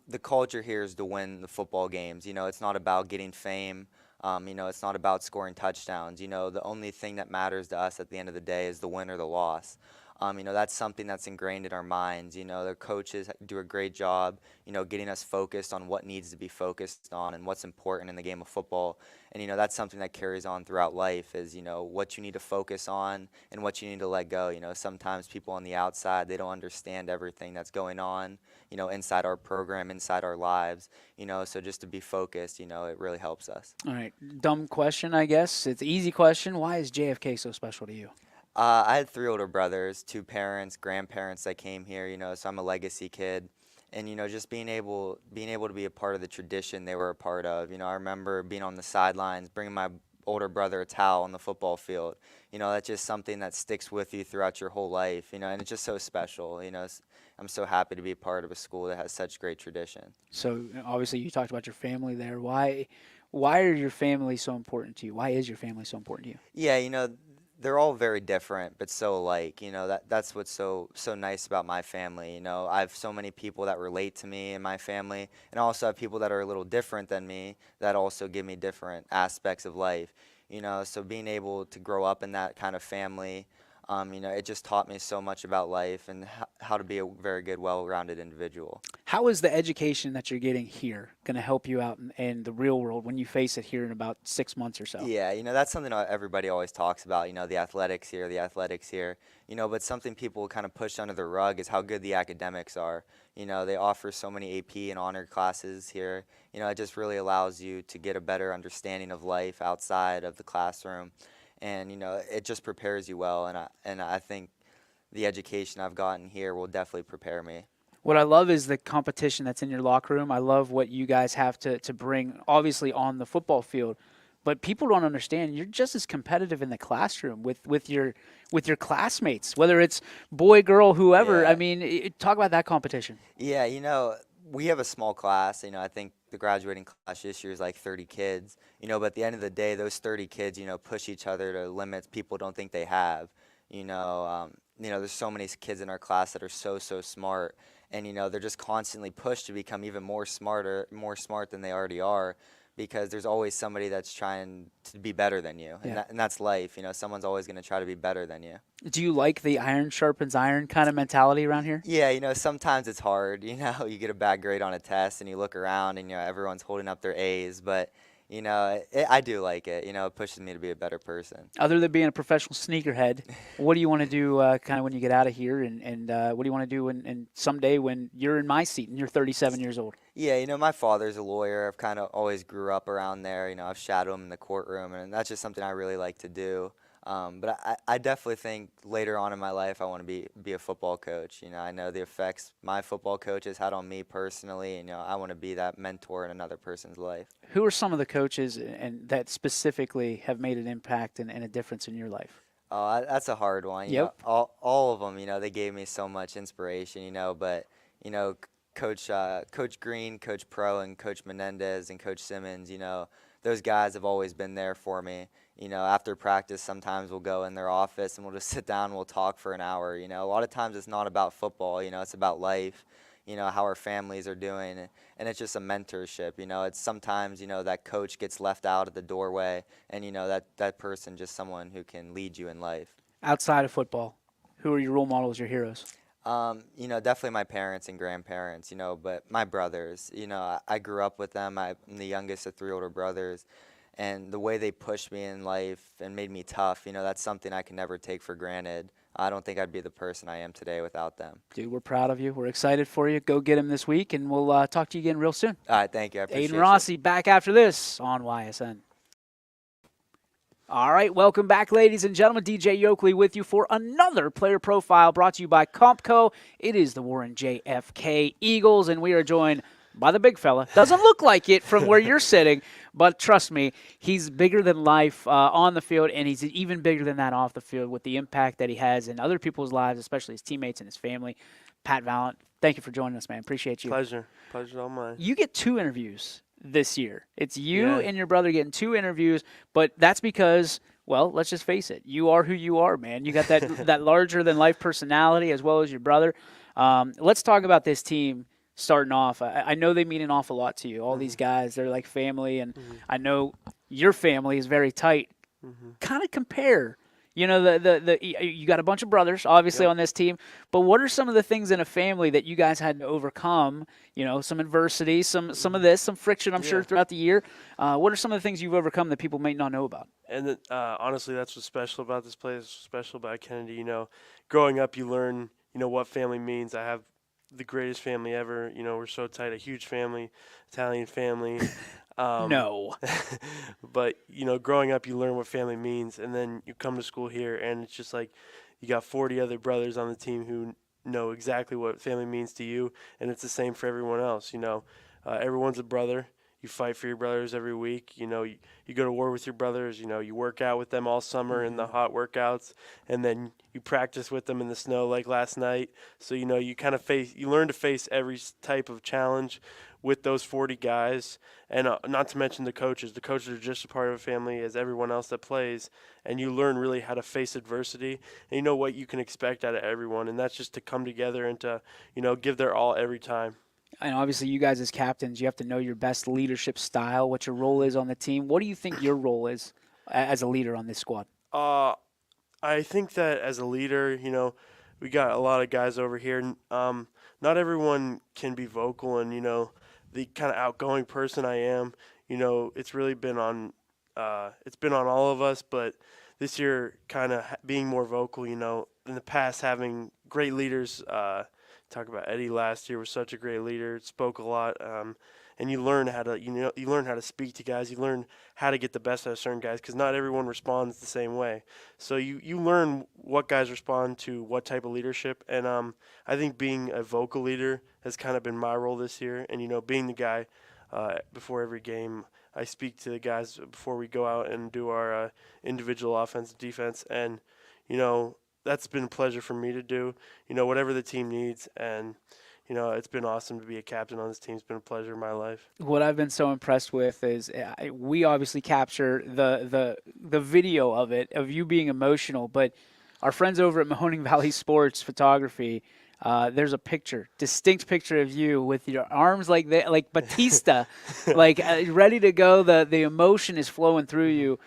The culture here is to win the football games. It's not about getting fame. It's not about scoring touchdowns. The only thing that matters to us at the end of the day is the win or the loss. That's something that's ingrained in our minds. The coaches do a great job, getting us focused on what needs to be focused on and what's important in the game of football. And, that's something that carries on throughout life is, what you need to focus on and what you need to let go. Sometimes people on the outside, they don't understand everything that's going on, inside our program, inside our lives. So just to be focused, it really helps us. All right. Dumb question, I guess. It's an easy question. Why is JFK so special to you? I had 3 older brothers, 2 parents, grandparents that came here, so I'm a legacy kid. And, just being able to be a part of the tradition they were a part of. I remember being on the sidelines, bringing my older brother a towel on the football field. That's just something that sticks with you throughout your whole life, and it's just so special. I'm so happy to be a part of a school that has such great tradition. So, obviously, you talked about your family there. Why are your family so important to you? Why is your family so important to you? Yeah, they're all very different, but so alike. That's what's so nice about my family. I have so many people that relate to me and my family, and I also have people that are a little different than me that also give me different aspects of life. So being able to grow up in that kind of family, it just taught me so much about life and how to be a very good, well-rounded individual. How is the education that you're getting here going to help you out in the real world when you face it here in about 6 months or so? Yeah, that's something everybody always talks about, the athletics here, but something people kind of push under the rug is how good the academics are. They offer so many AP and honor classes here. It just really allows you to get a better understanding of life outside of the classroom. And, it just prepares you well, and I think the education I've gotten here will definitely prepare me. What I love is the competition that's in your locker room. I love what you guys have to bring, obviously, on the football field. But people don't understand you're just as competitive in the classroom with your classmates, whether it's boy, girl, whoever. Yeah. I mean, talk about that competition. Yeah, we have a small class. I think the graduating class this year is like 30 kids. But at the end of the day, those 30 kids, push each other to limits people don't think they have. There's so many kids in our class that are so smart, and they're just constantly pushed to become even more smart than they already are, because there's always somebody that's trying to be better than you, and, Yeah. and that's life. Someone's always going to try to be better than you. Do you like the iron sharpens iron kind of mentality around here? Yeah, sometimes it's hard. You get a bad grade on a test and you look around and, everyone's holding up their A's, but, I do like it. It pushes me to be a better person. Other than being a professional sneakerhead, what do you want to do kind of when you get out of here, and what do you want to do and someday when you're in my seat and you're 37 years old? Yeah, my father's a lawyer. I've kind of always grew up around there. I've shadowed him in the courtroom, and that's just something I really like to do. But I definitely think later on in my life I want to be a football coach. I know the effects my football coach has had on me personally, and I want to be that mentor in another person's life. Who are some of the coaches and that specifically have made an impact and a difference in your life? Oh, that's a hard one. Yep. All of them. They gave me so much inspiration. But Coach Green, Coach Pro, and Coach Menendez and Coach Simmons. Those guys have always been there for me. After practice, sometimes we'll go in their office and we'll just sit down and we'll talk for an hour. A lot of times it's not about football, it's about life, how our families are doing. And it's just a mentorship, it's sometimes, that coach gets left out at the doorway, and, that person just someone who can lead you in life. Outside of football, who are your role models, your heroes? Definitely my parents and grandparents, but my brothers, I grew up with them. I'm the youngest of 3 older brothers. And the way they pushed me in life and made me tough, that's something I can never take for granted. I don't think I'd be the person I am today without them. Dude, we're proud of you. We're excited for you. Go get him this week, and we'll talk to you again real soon. All right, thank you. I appreciate Aiden Rossi back after this on YSN. All right, welcome back, ladies and gentlemen. DJ Yoakley with you for another player profile brought to you by Compco. It is the Warren JFK Eagles, and we are joined by the big fella. Doesn't look like it from where you're sitting, but trust me, he's bigger than life on the field, and he's even bigger than that off the field with the impact that he has in other people's lives, especially his teammates and his family. Pat Valent, thank you for joining us, man. Appreciate you. Pleasure all mine. You get 2 interviews this year. It's you Yeah. and your brother getting 2 interviews, but that's because, well, let's just face it. You are who you are, man. You got that that larger-than-life personality as well as your brother. Let's talk about this team starting off. I know they mean an awful lot to you. All these guys, they're like family, and I know your family is very tight. Kind of compare. You got a bunch of brothers, obviously, on this team, but what are some of the things in a family that you guys had to overcome? Some adversity, some of this, some friction, I'm sure, throughout the year. What are some of the things you've overcome that people may not know about? And honestly, that's what's special about this place, special about Kennedy. Growing up, you learn, what family means. I have the greatest family ever. We're so tight, a huge family, Italian family. No. But, growing up, you learn what family means, and then you come to school here, and it's just like you got 40 other brothers on the team who know exactly what family means to you, and it's the same for everyone else. Everyone's a brother. You fight for your brothers every week. You go to war with your brothers. You work out with them all summer in the hot workouts, and then you practice with them in the snow like last night. So, you learn to face every type of challenge with those 40 guys, and not to mention the coaches. The coaches are just a part of a family as everyone else that plays, and you learn really how to face adversity, and you know what you can expect out of everyone, and that's just to come together and to, give their all every time. And obviously, you guys as captains, you have to know your best leadership style, what your role is on the team. What do you think your role is as a leader on this squad? I think that as a leader, we got a lot of guys over here. Not everyone can be vocal, and, the kind of outgoing person I am, it's really been on all of us, but this year kind of being more vocal, in the past having great leaders. Talk about Eddie last year was such a great leader, spoke a lot, and you learn how to you learn how to speak to guys. You learn how to get the best out of certain guys because not everyone responds the same way. So you learn what guys respond to what type of leadership, and I think being a vocal leader has kind of been my role this year, and being the guy before every game. I speak to the guys before we go out and do our individual offense and defense, and that's been a pleasure for me to do. Whatever the team needs, and it's been awesome to be a captain on this team. It's been a pleasure in my life. What I've been so impressed with is we obviously capture the video of it, of you being emotional, but our friends over at Mahoning Valley Sports Photography, there's a distinct picture of you with your arms like that, like Batista, like ready to go. The emotion is flowing through you.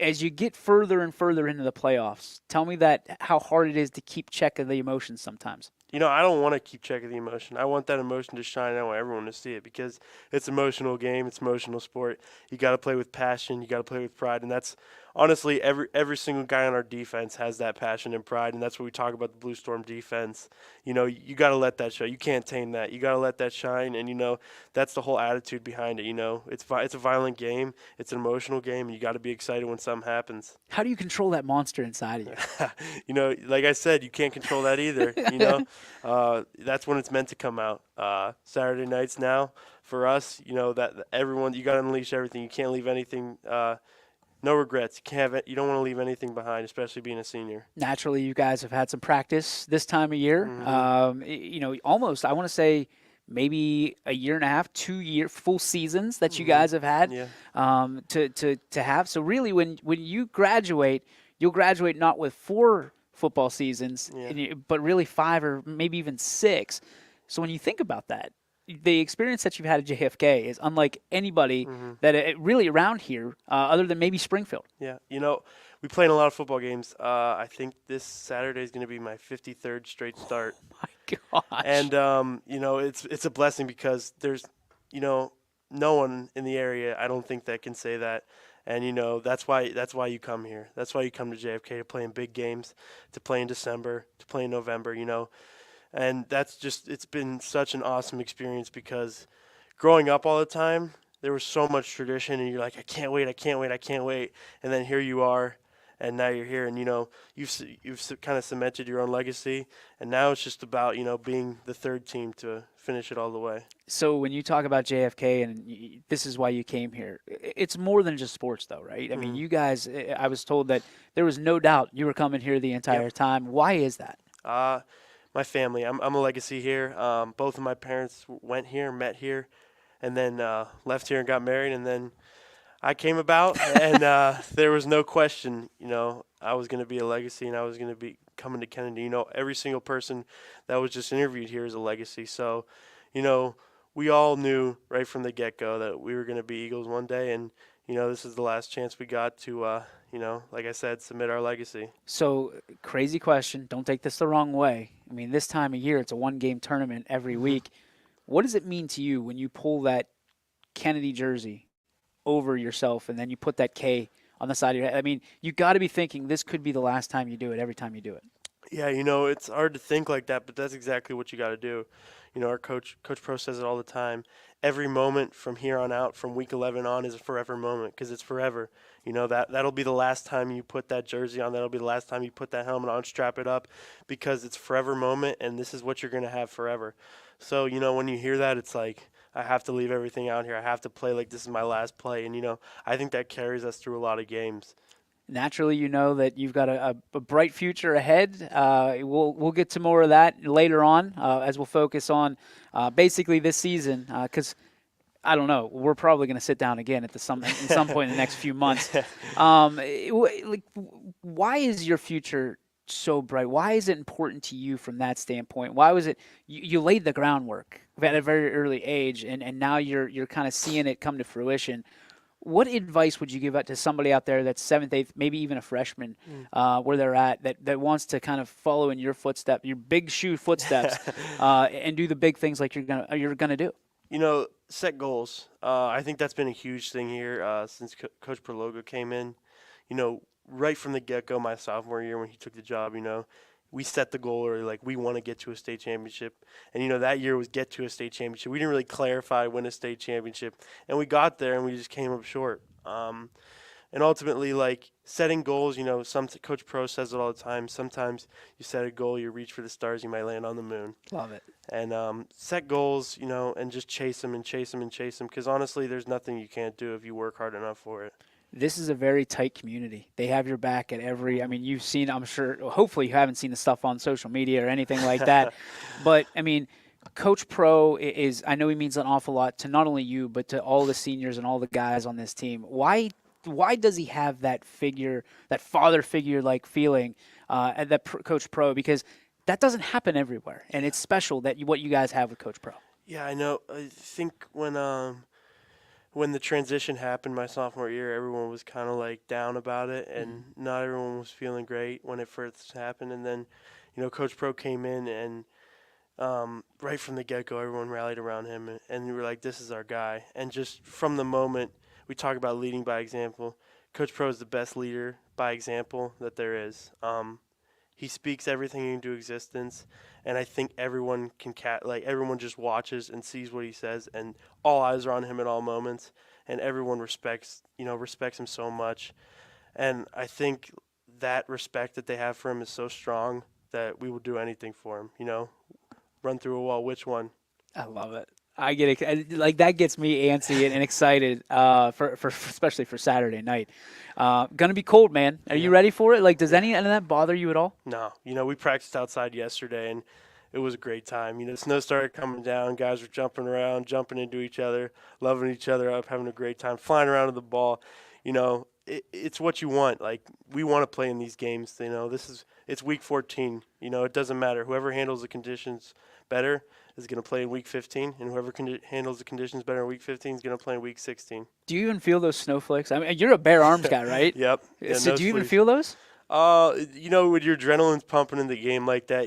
As you get further and further into the playoffs, tell me how hard it is to keep check of the emotions sometimes. I don't want to keep checking the emotion. I want that emotion to shine. I want everyone to see it because it's an emotional game. It's an emotional sport. You got to play with passion. You got to play with pride, and that's honestly every single guy on our defense has that passion and pride, and that's what we talk about the Blue Storm defense. You got to let that show. You can't tame that. You got to let that shine, and that's the whole attitude behind it. It's a violent game. It's an emotional game, and you got to be excited when something happens. How do you control that monster inside of you? Like I said, you can't control that either. That's when it's meant to come out. Saturday nights now for us, that everyone, you got to unleash everything. You can't leave anything. No regrets. You don't want to leave anything behind, especially being a senior. Naturally, you guys have had some practice this time of year. Mm-hmm. Almost, I want to say, maybe a year and a half, 2 year full seasons that you guys have had to have. So really, when you graduate, you'll graduate not with 4 football seasons, but really 5 or maybe even 6. So when you think about that, the experience that you've had at JFK is unlike anybody that really around here, other than maybe Springfield. Yeah, we play in a lot of football games. I think this Saturday is going to be my 53rd straight start. Oh my gosh! And it's a blessing because there's no one in the area I don't think that can say that. And that's why you come here. That's why you come to JFK to play in big games, to play in December, to play in November. And it's been such an awesome experience because growing up all the time, there was so much tradition, and you're like, I can't wait. And then here you are, and now you're here, and you've kind of cemented your own legacy, and now it's just about being the third team to finish it all the way. So when you talk about JFK, and this is why you came here, it's more than just sports, though, right? I mean, you guys, I was told that there was no doubt you were coming here the entire time. Why is that? My family. I'm a legacy here. Both of my parents went here, met here, and then left here and got married. And then I came about, and there was no question, I was going to be a legacy, and I was going to be coming to Kennedy. Every single person that was just interviewed here is a legacy. So, we all knew right from the get-go that we were going to be Eagles one day, and this is the last chance we got to, like I said, submit our legacy. So, crazy question. Don't take this the wrong way. I mean, this time of year, it's a one-game tournament every week. What does it mean to you when you pull that Kennedy jersey over yourself and then you put that K on the side of your head? I mean, you got to be thinking this could be the last time you do it, every time you do it. Yeah, it's hard to think like that, but that's exactly what you got to do. Our Coach Pro says it all the time. Every moment from here on out, from week 11 on, is a forever moment because it's forever. That'll be the last time you put that jersey on. That'll be the last time you put that helmet on, strap it up, because it's forever moment, and this is what you're going to have forever. So, when you hear that, it's like, I have to leave everything out here. I have to play like this is my last play. And, I think that carries us through a lot of games. Naturally, that you've got a bright future ahead. We'll get to more of that later on as we'll focus on basically this season because I don't know. We're probably going to sit down again at some point in the next few months. Why is your future so bright? Why is it important to you from that standpoint? Why was it you laid the groundwork at a very early age, and now you're kind of seeing it come to fruition? What advice would you give out to somebody out there that's 7th, 8th, maybe even a freshman, where they're at, that wants to kind of follow in your footsteps, your big shoe footsteps, and do the big things like you're gonna do? Set goals. I think that's been a huge thing here since Coach Prologo came in. Right from the get-go, my sophomore year when he took the job, we set the goal early, like we want to get to a state championship. And, that year was get to a state championship. We didn't really clarify win a state championship. And we got there and we just came up short. And ultimately, like setting goals, Coach Pro says it all the time. Sometimes you set a goal, you reach for the stars, you might land on the moon. Love it. And set goals, and just chase them and chase them and chase them. Because honestly, there's nothing you can't do if you work hard enough for it. This is a very tight community. They have your back at every, you've seen, I'm sure, hopefully you haven't seen the stuff on social media or anything like that. But, Coach Pro is, I know he means an awful lot to not only you, but to all the seniors and all the guys on this team. Why does he have that figure, that father figure-like feeling at Coach Pro? Because that doesn't happen everywhere, and it's special that what you guys have with Coach Pro. Yeah, I know. I think when the transition happened my sophomore year, everyone was kind of like down about it, and not everyone was feeling great when it first happened. And then, Coach Pro came in, and right from the get-go, everyone rallied around him, and we were like, this is our guy. And just from the moment, we talk about leading by example. Coach Pro is the best leader by example that there is. He speaks everything into existence, and I think everyone everyone just watches and sees what he says, and all eyes are on him at all moments, and everyone respects him so much. And I think that respect that they have for him is so strong that we will do anything for him. Run through a wall. Which one? I love it. I get it. Like that gets me antsy and excited for especially for Saturday night. Gonna be cold, man. Are you ready for it? Like, does any of that bother you at all? No. We practiced outside yesterday, and it was a great time. The snow started coming down. Guys were jumping around, jumping into each other, loving each other up, having a great time, flying around with the ball. It's what you want. Like, we want to play in these games. It's week 14. It doesn't matter. Whoever handles the conditions better is going to play in week 15, and whoever handles the conditions better in week 15 is going to play in week 16. Do you even feel those snowflakes? You're a bare arms guy, right? Yep. Yeah, so no do you even sleeves. feel those? When your adrenaline's pumping in the game like that,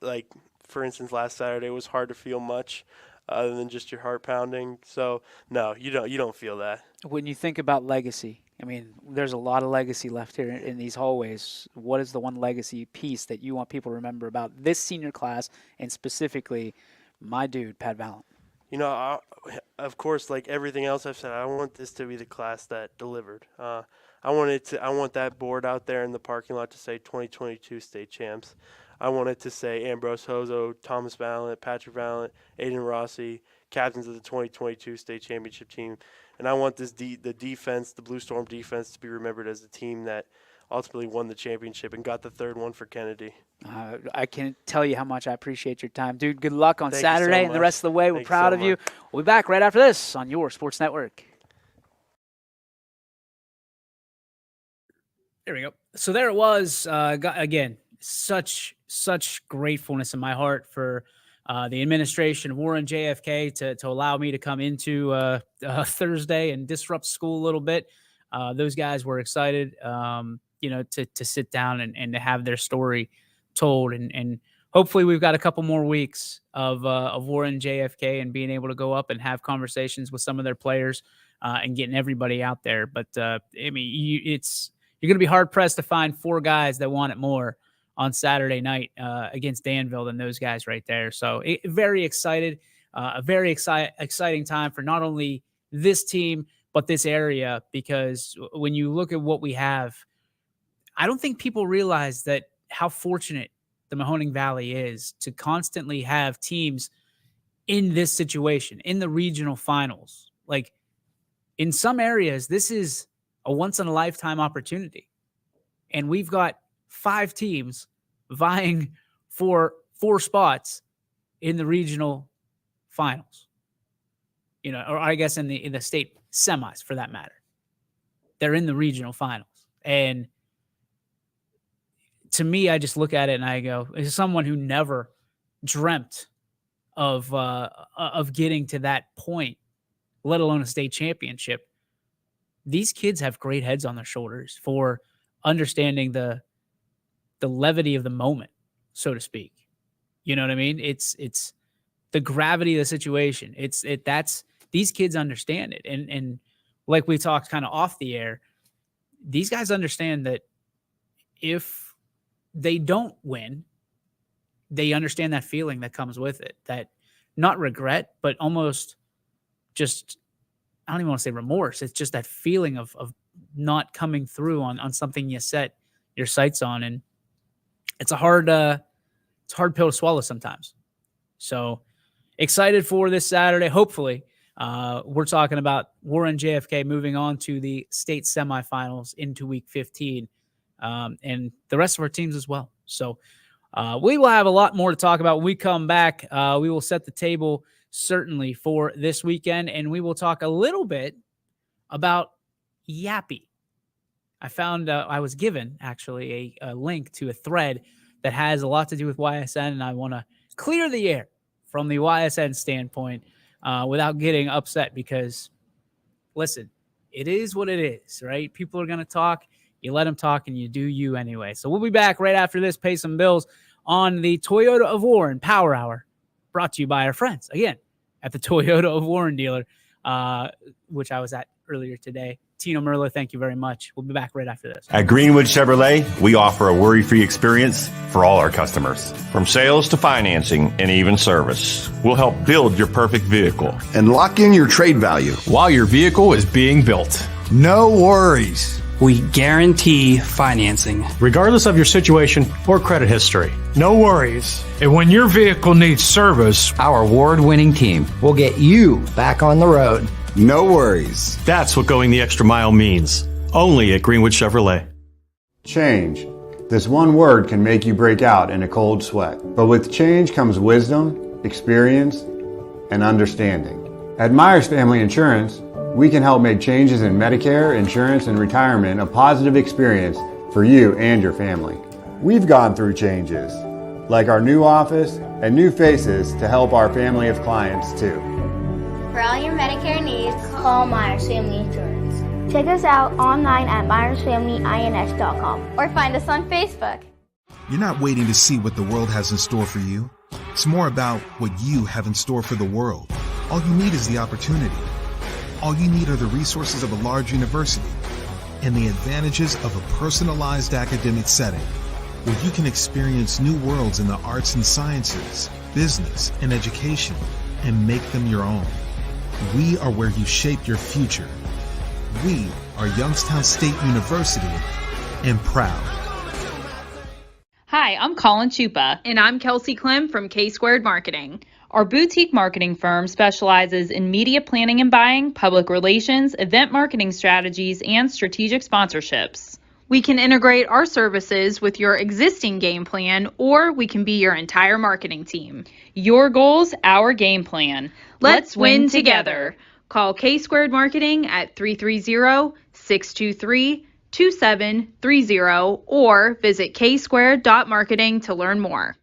like for instance, last Saturday it was hard to feel much other than just your heart pounding. So no, you don't feel that. When you think about legacy, there's a lot of legacy left here in these hallways. What is the one legacy piece that you want people to remember about this senior class, and specifically my dude, Pat Valent? Of course, like everything else I've said, I want this to be the class that delivered. I want that board out there in the parking lot to say 2022 state champs. I want it to say Ambrose Hozo, Thomas Valent, Patrick Valent, Aiden Rossi, captains of the 2022 state championship team. And I want the defense, the Blue Storm defense, to be remembered as the team that ultimately won the championship and got the third one for Kennedy. I can't tell you how much I appreciate your time. Dude, good luck on Thank Saturday you so and the much. rest of the way. We're Thank you proud so of you. much. We'll be back right after this on your Sports Network. There we go. So there it was. Again, such gratefulness in my heart for the administration of Warren JFK to allow me to come into Thursday and disrupt school a little bit. Those guys were excited, to sit down and to have their story told. And hopefully we've got a couple more weeks of Warren JFK and being able to go up and have conversations with some of their players and getting everybody out there. But you're going to be hard pressed to find four guys that want it more on Saturday night against Danville than those guys right there. So very excited, a very exciting time for not only this team, but this area, because when you look at what we have, I don't think people realize that how fortunate the Mahoning Valley is to constantly have teams in this situation, in the regional finals. Like, in some areas, this is a once-in-a-lifetime opportunity. And we've got 5 teams vying for 4 spots in the regional finals. Or I guess in the state semis, for that matter. They're in the regional finals. And to me, I just look at it and I go, as someone who never dreamt of getting to that point, let alone a state championship, these kids have great heads on their shoulders for understanding the levity of the moment, so to speak. You know what I mean? It's the gravity of the situation. That's these kids understand it. And like we talked kind of off the air, these guys understand that if they don't win, they understand that feeling that comes with it, that not regret, but almost just, I don't even want to say remorse. It's just that feeling of not coming through on something you set your sights on. And it's a hard pill to swallow sometimes. So excited for this Saturday. Hopefully, we're talking about Warren JFK moving on to the state semifinals into week 15, and the rest of our teams as well. So we will have a lot more to talk about when we come back. We will set the table certainly for this weekend, and we will talk a little bit about Yappy. I found I was given actually a link to a thread that has a lot to do with YSN, and I want to clear the air from the YSN standpoint without getting upset, because listen, it is what it is, right? People are going to talk. You let them talk, and you do you anyway. So we'll be back right after this, pay some bills, on the Toyota of Warren Power Hour, brought to you by our friends, again, at the Toyota of Warren dealer, which I was at earlier today. Tino Merlo, thank you very much. We'll be back right after this. At Greenwood Chevrolet, we offer a worry-free experience for all our customers. From sales to financing and even service, we'll help build your perfect vehicle and lock in your trade value while your vehicle is being built. No worries. We guarantee financing, regardless of your situation or credit history. No worries. And when your vehicle needs service, our award-winning team will get you back on the road. No worries. That's what going the extra mile means. Only at Greenwood Chevrolet. Change. This one word can make you break out in a cold sweat. But with change comes wisdom, experience, and understanding. At Myers Family Insurance, we can help make changes in Medicare, insurance, and retirement a positive experience for you and your family. We've gone through changes, like our new office and new faces to help our family of clients too. For all your Medicare needs, call Myers Family Insurance. Check us out online at MyersFamilyINS.com or find us on Facebook. You're not waiting to see what the world has in store for you. It's more about what you have in store for the world. All you need is the opportunity. All you need are the resources of a large university and the advantages of a personalized academic setting where you can experience new worlds in the arts and sciences, business, and education and make them your own. We are where you shape your future. We are Youngstown State University, and proud. Hi, I'm Colin Chupa. And I'm Kelsey Clem from K-Squared Marketing. Our boutique marketing firm specializes in media planning and buying, public relations, event marketing strategies, and strategic sponsorships. We can integrate our services with your existing game plan, or we can be your entire marketing team. Your goals, our game plan. Let's win together. Call K-Squared Marketing at 330-623-2730 or visit ksquared.marketing to learn more.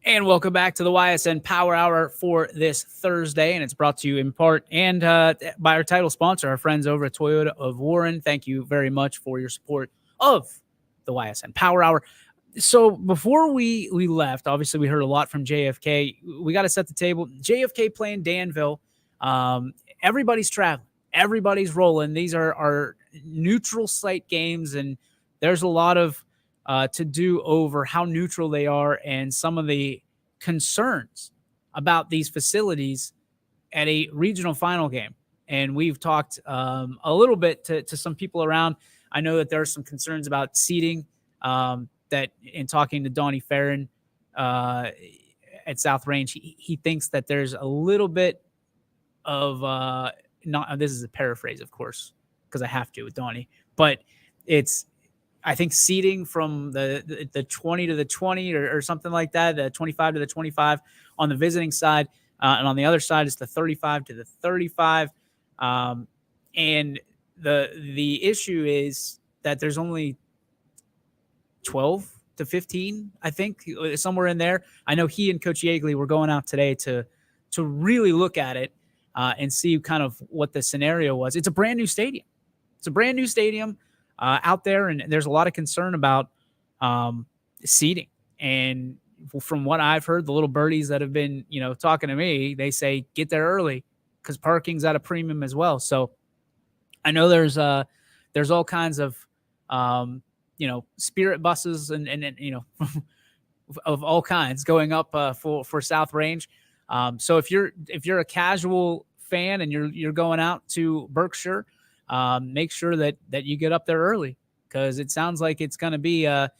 And welcome back to the YSN Power Hour for this Thursday, and it's brought to you in part and by our title sponsor, our friends over at Toyota of Warren. Thank you very much for your support of the YSN Power Hour. So before we left, obviously we heard a lot from JFK. We got to set the table. JFK playing Danville. Everybody's traveling. Everybody's rolling. These are neutral site games, and there's a lot of to do over how neutral they are and some of the concerns about these facilities at a regional final game. And we've talked a little bit to some people around. I know that there are some concerns about seating, that in talking to Donnie Farron at South Range, he thinks that there's a little bit of not, this is a paraphrase, of course, because I have to with Donnie, but it's, I think seating from the 20 to the 20 or something like that, the 25 to the 25 on the visiting side. And on the other side, it's the 35 to the 35. And the issue is that there's only 12 to 15, I think, somewhere in there. I know he and Coach Yeagley were going out today to really look at it and see kind of what the scenario was. It's a brand new stadium. It's a brand new stadium out there, and there's a lot of concern about seating. And from what I've heard, the little birdies that have been, talking to me, they say get there early because parking's at a premium as well. So I know there's all kinds of spirit buses and of all kinds going up for South Range. So if you're a casual fan and you're going out to Berkshire, make sure that you get up there early, because it sounds like it's going to be a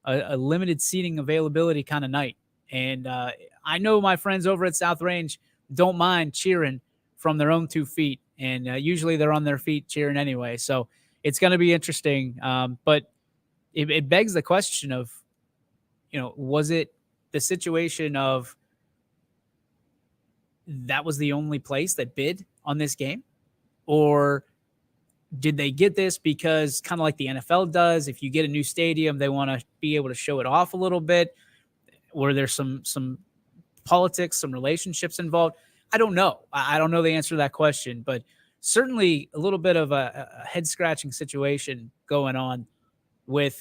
limited seating availability kind of night. And I know my friends over at South Range don't mind cheering from their own 2 feet, and usually they're on their feet cheering anyway. So it's going to be interesting. But it begs the question of, was it the situation of that was the only place that bid on this game? Or did they get this because, kind of like the NFL does, if you get a new stadium, they want to be able to show it off a little bit? Or there's some politics, some relationships involved? I don't know. I don't know the answer to that question, but certainly a little bit of a head-scratching situation going on with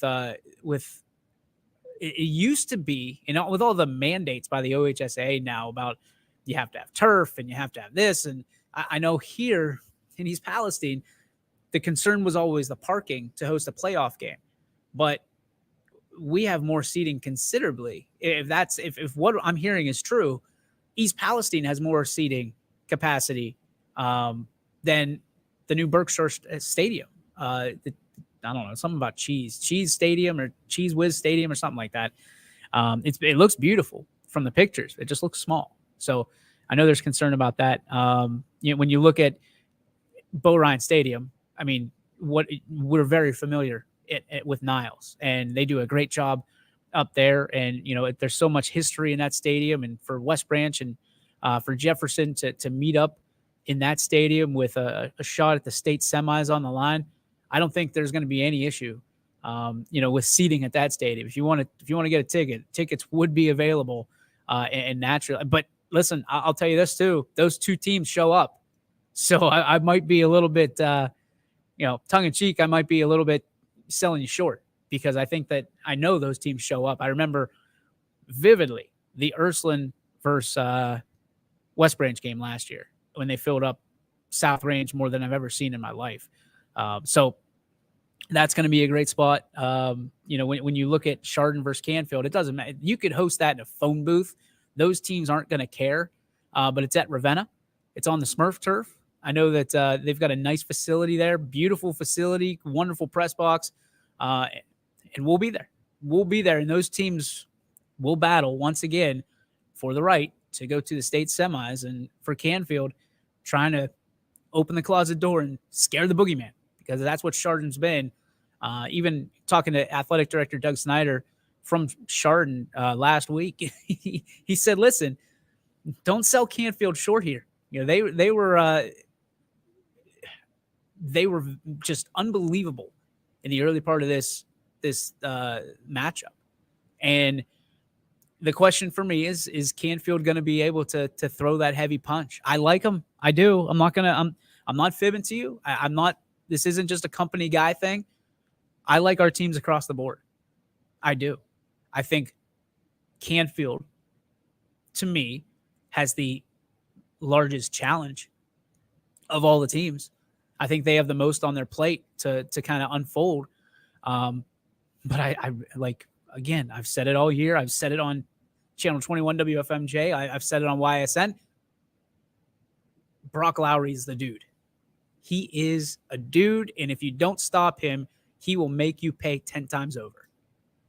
it used to be, with all the mandates by the OHSAA now about you have to have turf and you have to have this. And I know here in East Palestine, the concern was always the parking to host a playoff game. But we have more seating considerably. If what I'm hearing is true, East Palestine has more seating capacity than the new Berkshire Stadium. I don't know, something about Cheese Stadium or Cheese Whiz Stadium or something like that. It looks beautiful from the pictures. It just looks small. So I know there's concern about that. When you look at Bo Ryan Stadium, I mean, we're very familiar with Niles, and they do a great job up there. And, there's so much history in that stadium, and for West Branch and for Jefferson to meet up in that stadium with a shot at the state semis on the line, I don't think there's going to be any issue, with seating at that stadium. If you want to get a ticket, tickets would be available, and naturally. But listen, I'll tell you this too: those 2 teams show up, so I might be a little bit, tongue in cheek. I might be a little bit selling you short, because I think that I know those teams show up. I remember vividly the Ursuline versus West Branch game last year when they filled up South Range more than I've ever seen in my life. So that's going to be a great spot. When you look at Chardon versus Canfield, it doesn't matter. You could host that in a phone booth. Those teams aren't going to care, but it's at Ravenna. It's on the Smurf turf. I know that they've got a nice facility there, beautiful facility, wonderful press box, and we'll be there. We'll be there, and those teams will battle once again for the right to go to the state semis. And for Canfield, trying to open the closet door and scare the boogeyman, because that's what Chardon's been. Even talking to athletic director Doug Snyder from Chardon last week, he said, "Listen, don't sell Canfield short here. They were just unbelievable in the early part of this matchup." And the question for me is Canfield going to be able to throw that heavy punch? I like them. I do. I'm not fibbing to you. I'm not. This isn't just a company guy thing. I like our teams across the board. I do. I think Canfield, to me, has the largest challenge of all the teams. I think they have the most on their plate to kind of unfold. But I like, again, I've said it all year. I've said it on Channel 21 WFMJ. I've said it on YSN. Brock Lowry's the dude. He is a dude, and if you don't stop him, he will make you pay 10 times over.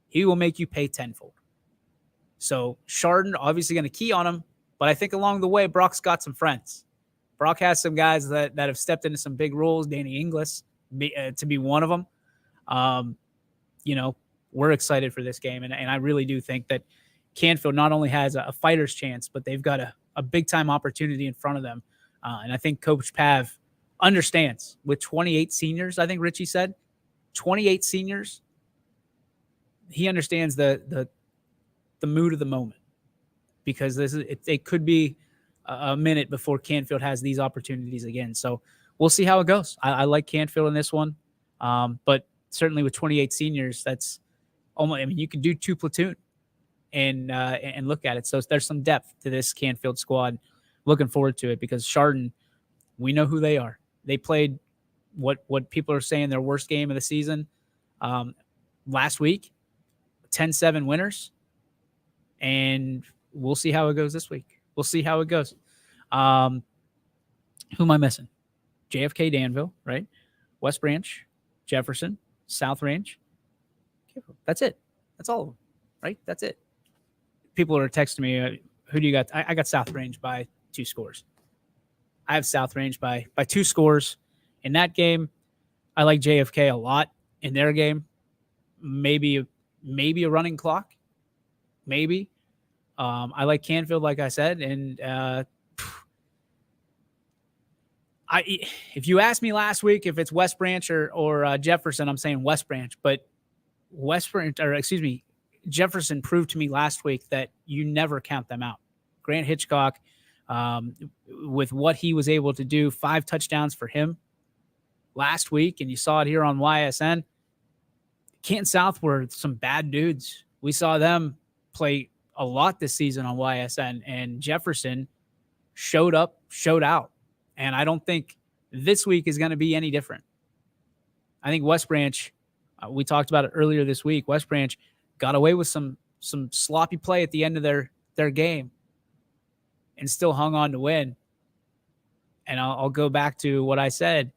He will make you pay tenfold. So Chardon obviously going to key on him, but I think along the way, Brock's got some friends. Brock has some guys that have stepped into some big roles. Danny Inglis to be one of them. We're excited for this game, and I really do think that Canfield not only has a fighter's chance, but they've got a big-time opportunity in front of them. And I think Coach Pav understands with 28 seniors, I think Richie said, 28 seniors, he understands the mood of the moment, because it could be a minute before Canfield has these opportunities again. So we'll see how it goes. I like Canfield in this one, but certainly with 28 seniors, that's almost. I mean, you can do 2 platoon and look at it. So there's some depth to this Canfield squad. Looking forward to it, because Chardon, we know who they are. They played what people are saying their worst game of the season. last week, 10-7 winners, and we'll see how it goes this week. We'll see how it goes. Who am I missing? JFK Danville, right? West Branch, Jefferson, South Range. That's it. That's all of them, right? That's it. People are texting me, who do you got? I got South Range by 2 scores. I have South Range by 2 scores. In that game, I like JFK a lot. In their game, maybe a running clock. Maybe. I like Canfield, like I said, and if you asked me last week if it's West Branch or Jefferson, I'm saying West Branch. But Jefferson proved to me last week that you never count them out. Grant Hitchcock, with what he was able to do, 5 touchdowns for him last week, and you saw it here on YSN. Canton South were some bad dudes. We saw them play a lot this season on YSN, and Jefferson showed up, showed out. And I don't think this week is going to be any different. I think West Branch, we talked about it earlier this week, West Branch got away with some sloppy play at the end of their game and still hung on to win. And I'll go back to what I said.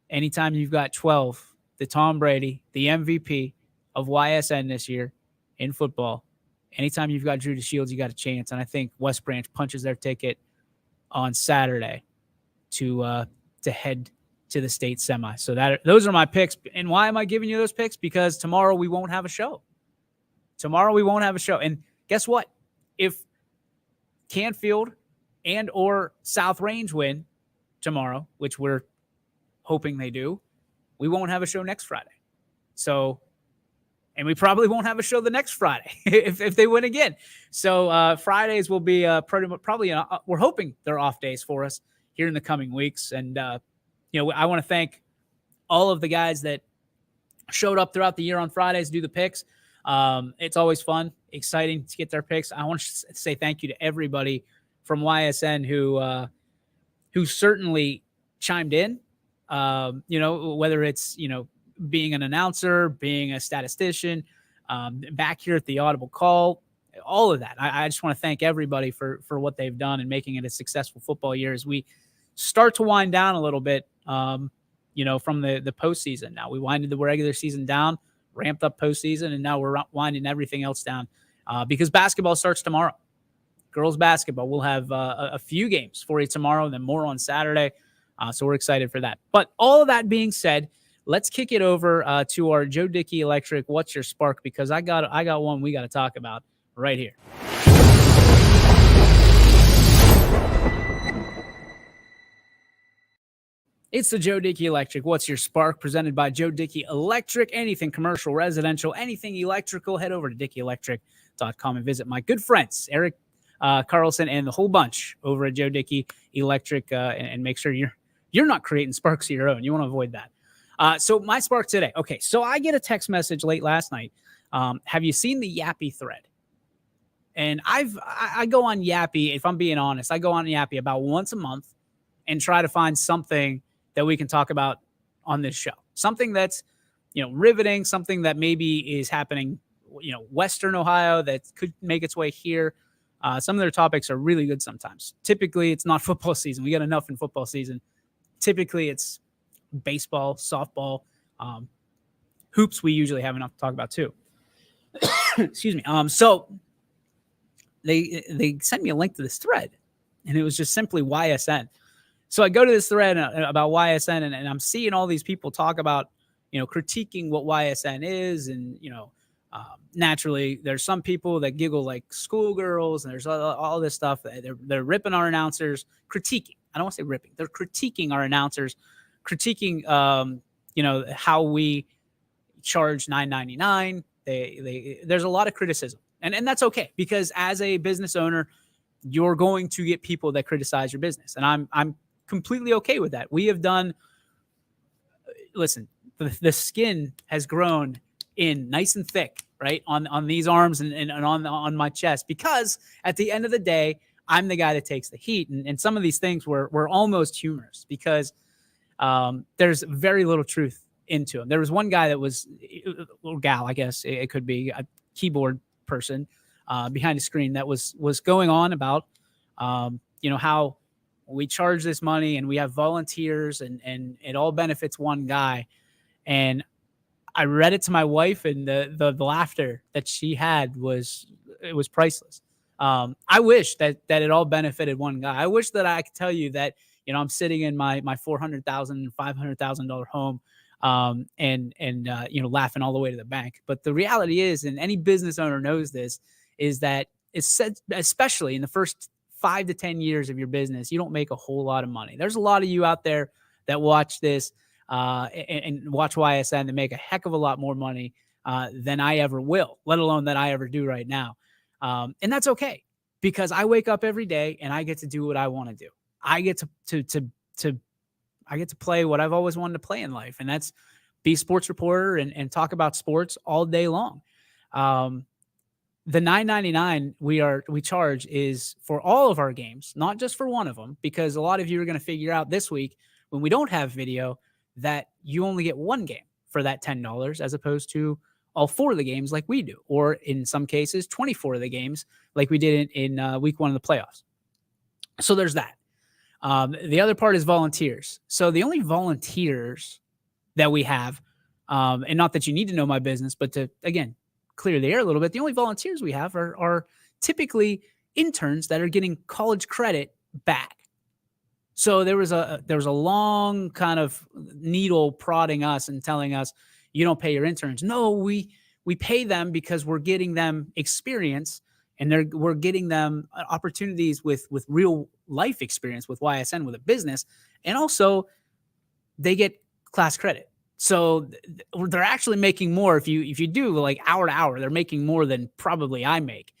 Anytime you've got 12, the Tom Brady, the MVP of YSN this year in football, anytime you've got Drew DeShields, you got a chance. And I think West Branch punches their ticket on Saturday to head to the state semi. So those are my picks. And why am I giving you those picks? Because tomorrow we won't have a show. And guess what? If Canfield and or South Range win tomorrow, which we're hoping they do, we won't have a show next Friday. So, and we probably won't have a show the next Friday if they win again. So Fridays will be probably we're hoping they're off days for us here in the coming weeks. And, I want to thank all of the guys that showed up throughout the year on Fridays to do the picks. It's always fun, exciting to get their picks. I want to say thank you to everybody from YSN who certainly chimed in, whether it's, being an announcer, being a statistician, back here at the Audible Call, all of that. I just want to thank everybody for what they've done and making it a successful football year as we start to wind down a little bit, from the postseason. Now we winded the regular season down, ramped up postseason, and now we're winding everything else down because basketball starts tomorrow. Girls basketball, we'll have a few games for you tomorrow and then more on Saturday. So we're excited for that. But all of that being said, let's kick it over to our Joe Dickey Electric What's Your Spark? Because I got one we got to talk about right here. It's the Joe Dickey Electric What's Your Spark? Presented by Joe Dickey Electric. Anything commercial, residential, anything electrical, head over to DickeyElectric.com and visit my good friends, Eric Carlson and the whole bunch over at Joe Dickey Electric, and make sure you're not creating sparks of your own. You want to avoid that. So my spark today. Okay, so I get a text message late last night. Have you seen the Yappy thread? And I go on Yappy, if I'm being honest, I go on Yappy about once a month and try to find something that we can talk about on this show. Something that's, riveting, something that maybe is happening, Western Ohio that could make its way here. Some of their topics are really good sometimes. Typically, it's not football season. We got enough in football season. Typically, it's baseball, softball, hoops. We usually have enough to talk about too. Excuse me. So they sent me a link to this thread, and it was just simply YSN. So I go to this thread about YSN, and I'm seeing all these people talk about, critiquing what YSN is, and naturally, there's some people that giggle like schoolgirls, and there's all this stuff. They're ripping our announcers, critiquing. I don't want to say ripping. They're critiquing our announcers, critiquing, how we charge $9.99. There's a lot of criticism, and that's okay, because as a business owner, you're going to get people that criticize your business, and I'm completely okay with that. We have done. Listen, the skin has grown in nice and thick, right, on these arms and on my chest, because at the end of the day, I'm the guy that takes the heat. And some of these things were almost humorous, because there's very little truth into them. There was one guy that was, or gal, I guess it could be a keyboard person behind the screen that was going on about, how we charge this money and we have volunteers and it all benefits one guy. And I read it to my wife, and the laughter that she had was priceless. I wish that it all benefited one guy. I wish that I could tell you that, I'm sitting in my $400,000, $500,000 home, laughing all the way to the bank. But the reality is, and any business owner knows this, is that it's said, especially in the first 5 to 10 years of your business, you don't make a whole lot of money. There's a lot of you out there that watch this and watch YSN that make a heck of a lot more money than I ever will, let alone that I ever do right now. And that's okay, because I wake up every day and I get to do what I want to do. I get to play what I've always wanted to play in life, and that's be a sports reporter and talk about sports all day long. The $9.99 we charge is for all of our games, not just for one of them, because a lot of you are going to figure out this week when we don't have video that you only get one game for that $10 as opposed to all 4 of the games like we do, or in some cases 24 of the games like we did in week 1 of the playoffs. So there's that. The other part is volunteers. So the only volunteers that we have, and not that you need to know my business, but to, again, clear the air a little bit, the only volunteers we have are typically interns that are getting college credit back. So there was a long kind of needle prodding us and telling us, you don't pay your interns. No, we pay them because we're getting them experience, and we're getting them opportunities with real life experience with YSN, with a business, and also they get class credit. So they're actually making more. If you do like hour to hour, they're making more than probably I make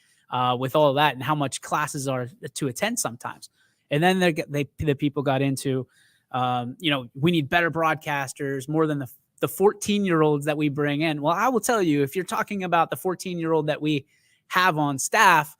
with all of that and how much classes are to attend sometimes. And then the people got into, we need better broadcasters, more than the 14-year-olds that we bring in. Well, I will tell you, if you're talking about the 14-year-old that we have on staff,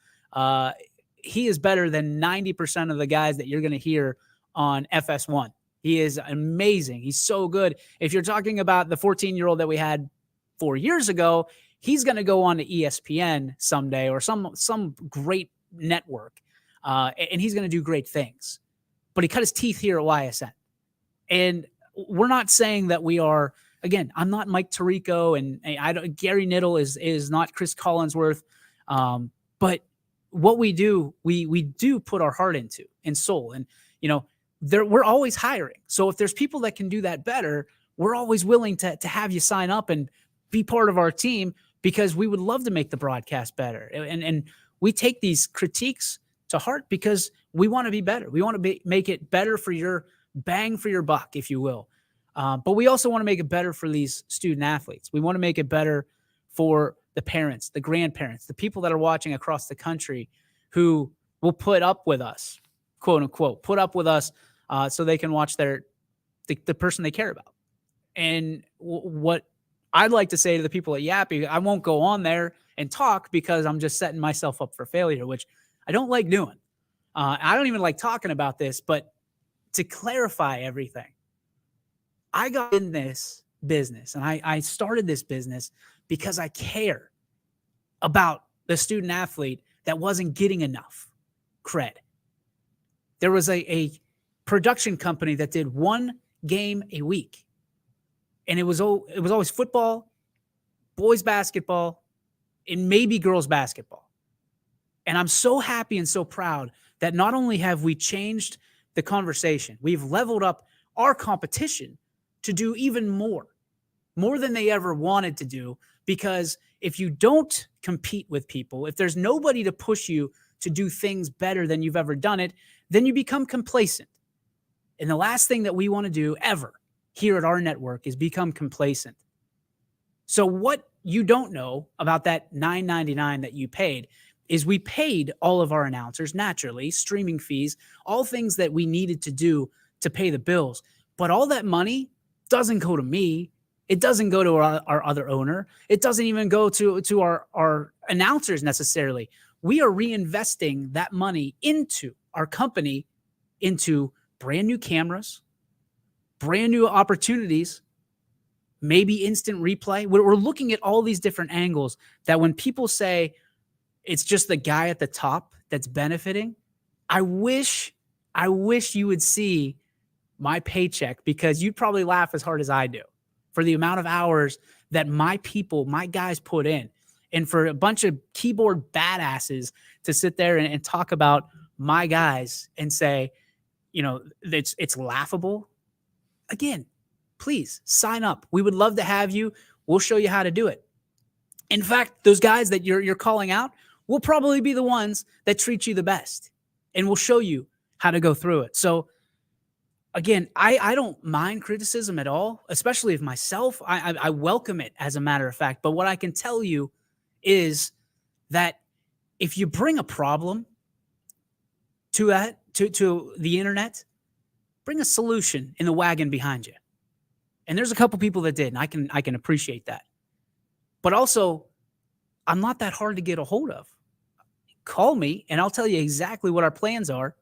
he is better than 90% of the guys that you're going to hear on FS1. He is amazing. He's so good. If you're talking about the 14-year-old that we had 4 years ago, he's going to go on to ESPN someday or some great network, and he's going to do great things. But he cut his teeth here at YSN. And we're not saying that we are, again, I'm not Mike Tirico, and Gary Niddle is not Chris Collinsworth. But what we do, we do put our heart into and soul. And, we're always hiring. So if there's people that can do that better, we're always willing to have you sign up and be part of our team, because we would love to make the broadcast better. And we take these critiques to heart because we want to be better. We want to make it better for your bang for your buck, if you will. But we also want to make it better for these student athletes. We want to make it better for the parents, the grandparents, the people that are watching across the country who will put up with us, quote unquote, put up with us so they can watch the person they care about. And what I'd like to say to the people at Yappy, I won't go on there and talk because I'm just setting myself up for failure, which I don't like doing. I don't even like talking about this, but to clarify everything, I got in this business and I started this business because I care about the student athlete that wasn't getting enough cred. There was a production company that did one game a week, and it was always football, boys basketball, and maybe girls basketball. And I'm so happy and so proud that not only have we changed the conversation, we've leveled up our competition to do even more than they ever wanted to do. Because if you don't compete with people, if there's nobody to push you to do things better than you've ever done it, then you become complacent. And the last thing that we want to do ever here at our network is become complacent. So what you don't know about that $9.99 that you paid is we paid all of our announcers, naturally, streaming fees, all things that we needed to do to pay the bills. But all that money doesn't go to me. It doesn't go to our other owner. It doesn't even go to our announcers necessarily. We are reinvesting that money into our company, into brand new cameras, brand new opportunities, maybe instant replay. We're looking at all these different angles that when people say it's just the guy at the top that's benefiting, I wish you would see my paycheck, because you'd probably laugh as hard as I do for the amount of hours that my people, my guys put in. And for a bunch of keyboard badasses to sit there and talk about my guys and say, you know, it's laughable. Again, please sign up. We would love to have you. We'll show you how to do it. In fact, those guys that you're calling out will probably be the ones that treat you the best, and we'll show you how to go through it. So again, I don't mind criticism at all, especially of myself. I welcome it, as a matter of fact. But what I can tell you is that if you bring a problem to the internet, bring a solution in the wagon behind you. And there's a couple people that did, and I can appreciate that. But also, I'm not that hard to get a hold of. Call me, and I'll tell you exactly what our plans are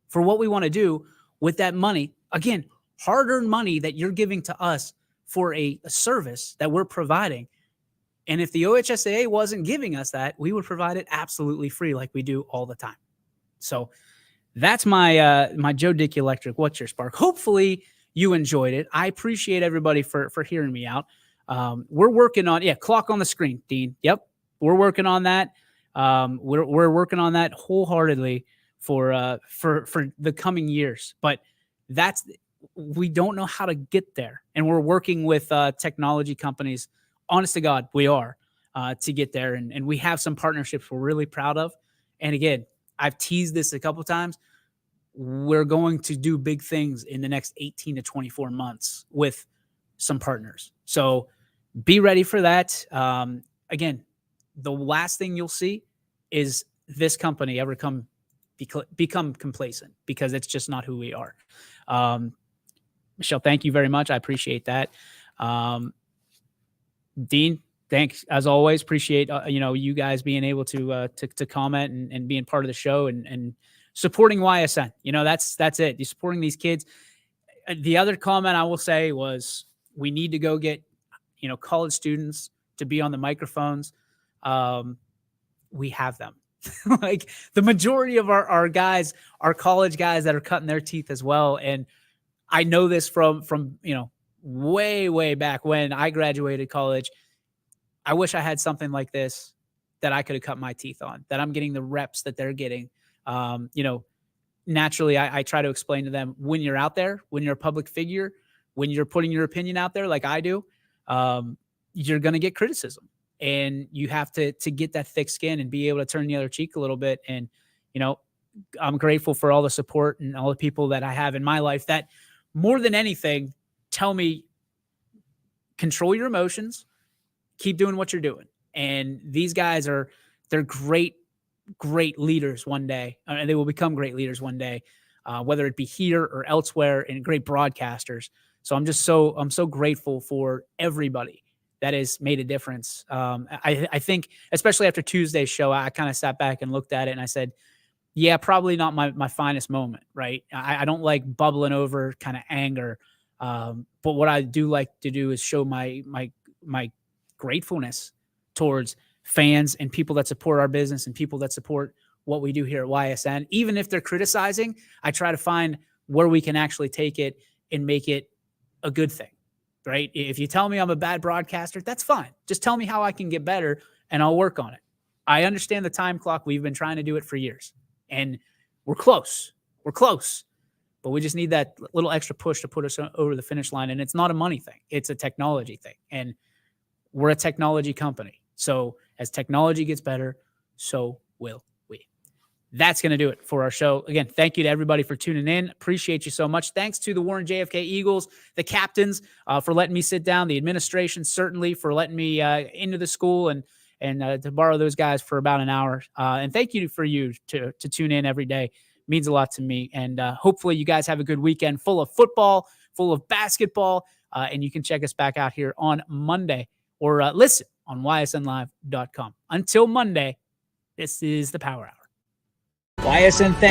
for what we want to do with that money. Again, hard-earned money that you're giving to us for a service that we're providing. And if the OHSAA wasn't giving us that, we would provide it absolutely free, like we do all the time. So that's my my Joe Dickey Electric. What's your spark? Hopefully you enjoyed it. I appreciate everybody for hearing me out. We're working on, clock on the screen, Dean. Yep, we're working on that. We're working on that wholeheartedly for the coming years. But we don't know how to get there, and we're working with technology companies. Honest to God, we are to get there, and we have some partnerships we're really proud of. And again, I've teased this a couple times. We're going to do big things in the next 18 to 24 months with some partners. So be ready for that. Again, the last thing you'll see is this company ever become complacent, because it's just not who we are. Michelle, thank you very much. I appreciate that. Dean, thanks as always. Appreciate you guys being able to comment and being part of the show and supporting YSN. That's it. You're supporting these kids. The other comment I will say was, we need to go get college students to be on the microphones. We have them. Like the majority of our guys are college guys that are cutting their teeth as well. And I know this from way back when I graduated college. I wish I had something like this that I could have cut my teeth on, that I'm getting the reps that they're getting. Naturally, I try to explain to them, when you're out there, when you're a public figure, when you're putting your opinion out there like I do, you're going to get criticism, and you have to get that thick skin and be able to turn the other cheek a little bit. And, I'm grateful for all the support and all the people that I have in my life that, more than anything, tell me, control your emotions, keep doing what you're doing. And these guys they're great leaders one day, and they will become great leaders one day, whether it be here or elsewhere, and great broadcasters. So I'm so grateful for everybody that has made a difference. I think, especially after Tuesday's show, I kind of sat back and looked at it and I said, yeah, probably not my finest moment, right? I don't like bubbling over kind of anger. But what I do like to do is show my gratefulness towards fans and people that support our business and people that support what we do here at YSN. Even if they're criticizing, I try to find where we can actually take it and make it a good thing, right? If you tell me I'm a bad broadcaster, that's fine. Just tell me how I can get better and I'll work on it. I understand the time clock. We've been trying to do it for years, and we're close. But we just need that little extra push to put us over the finish line. And it's not a money thing. It's a technology thing. And we're a technology company. So as technology gets better, so will we. That's going to do it for our show. Again, thank you to everybody for tuning in. Appreciate you so much. Thanks to the Warren JFK Eagles, the captains, for letting me sit down. The administration, certainly, for letting me into the school and to borrow those guys for about an hour. And thank you for you to tune in every day. It means a lot to me. And hopefully you guys have a good weekend full of football, full of basketball. And you can check us back out here on Monday, or listen on ysnlive.com. Until Monday, this is the Power Hour. YSN, thank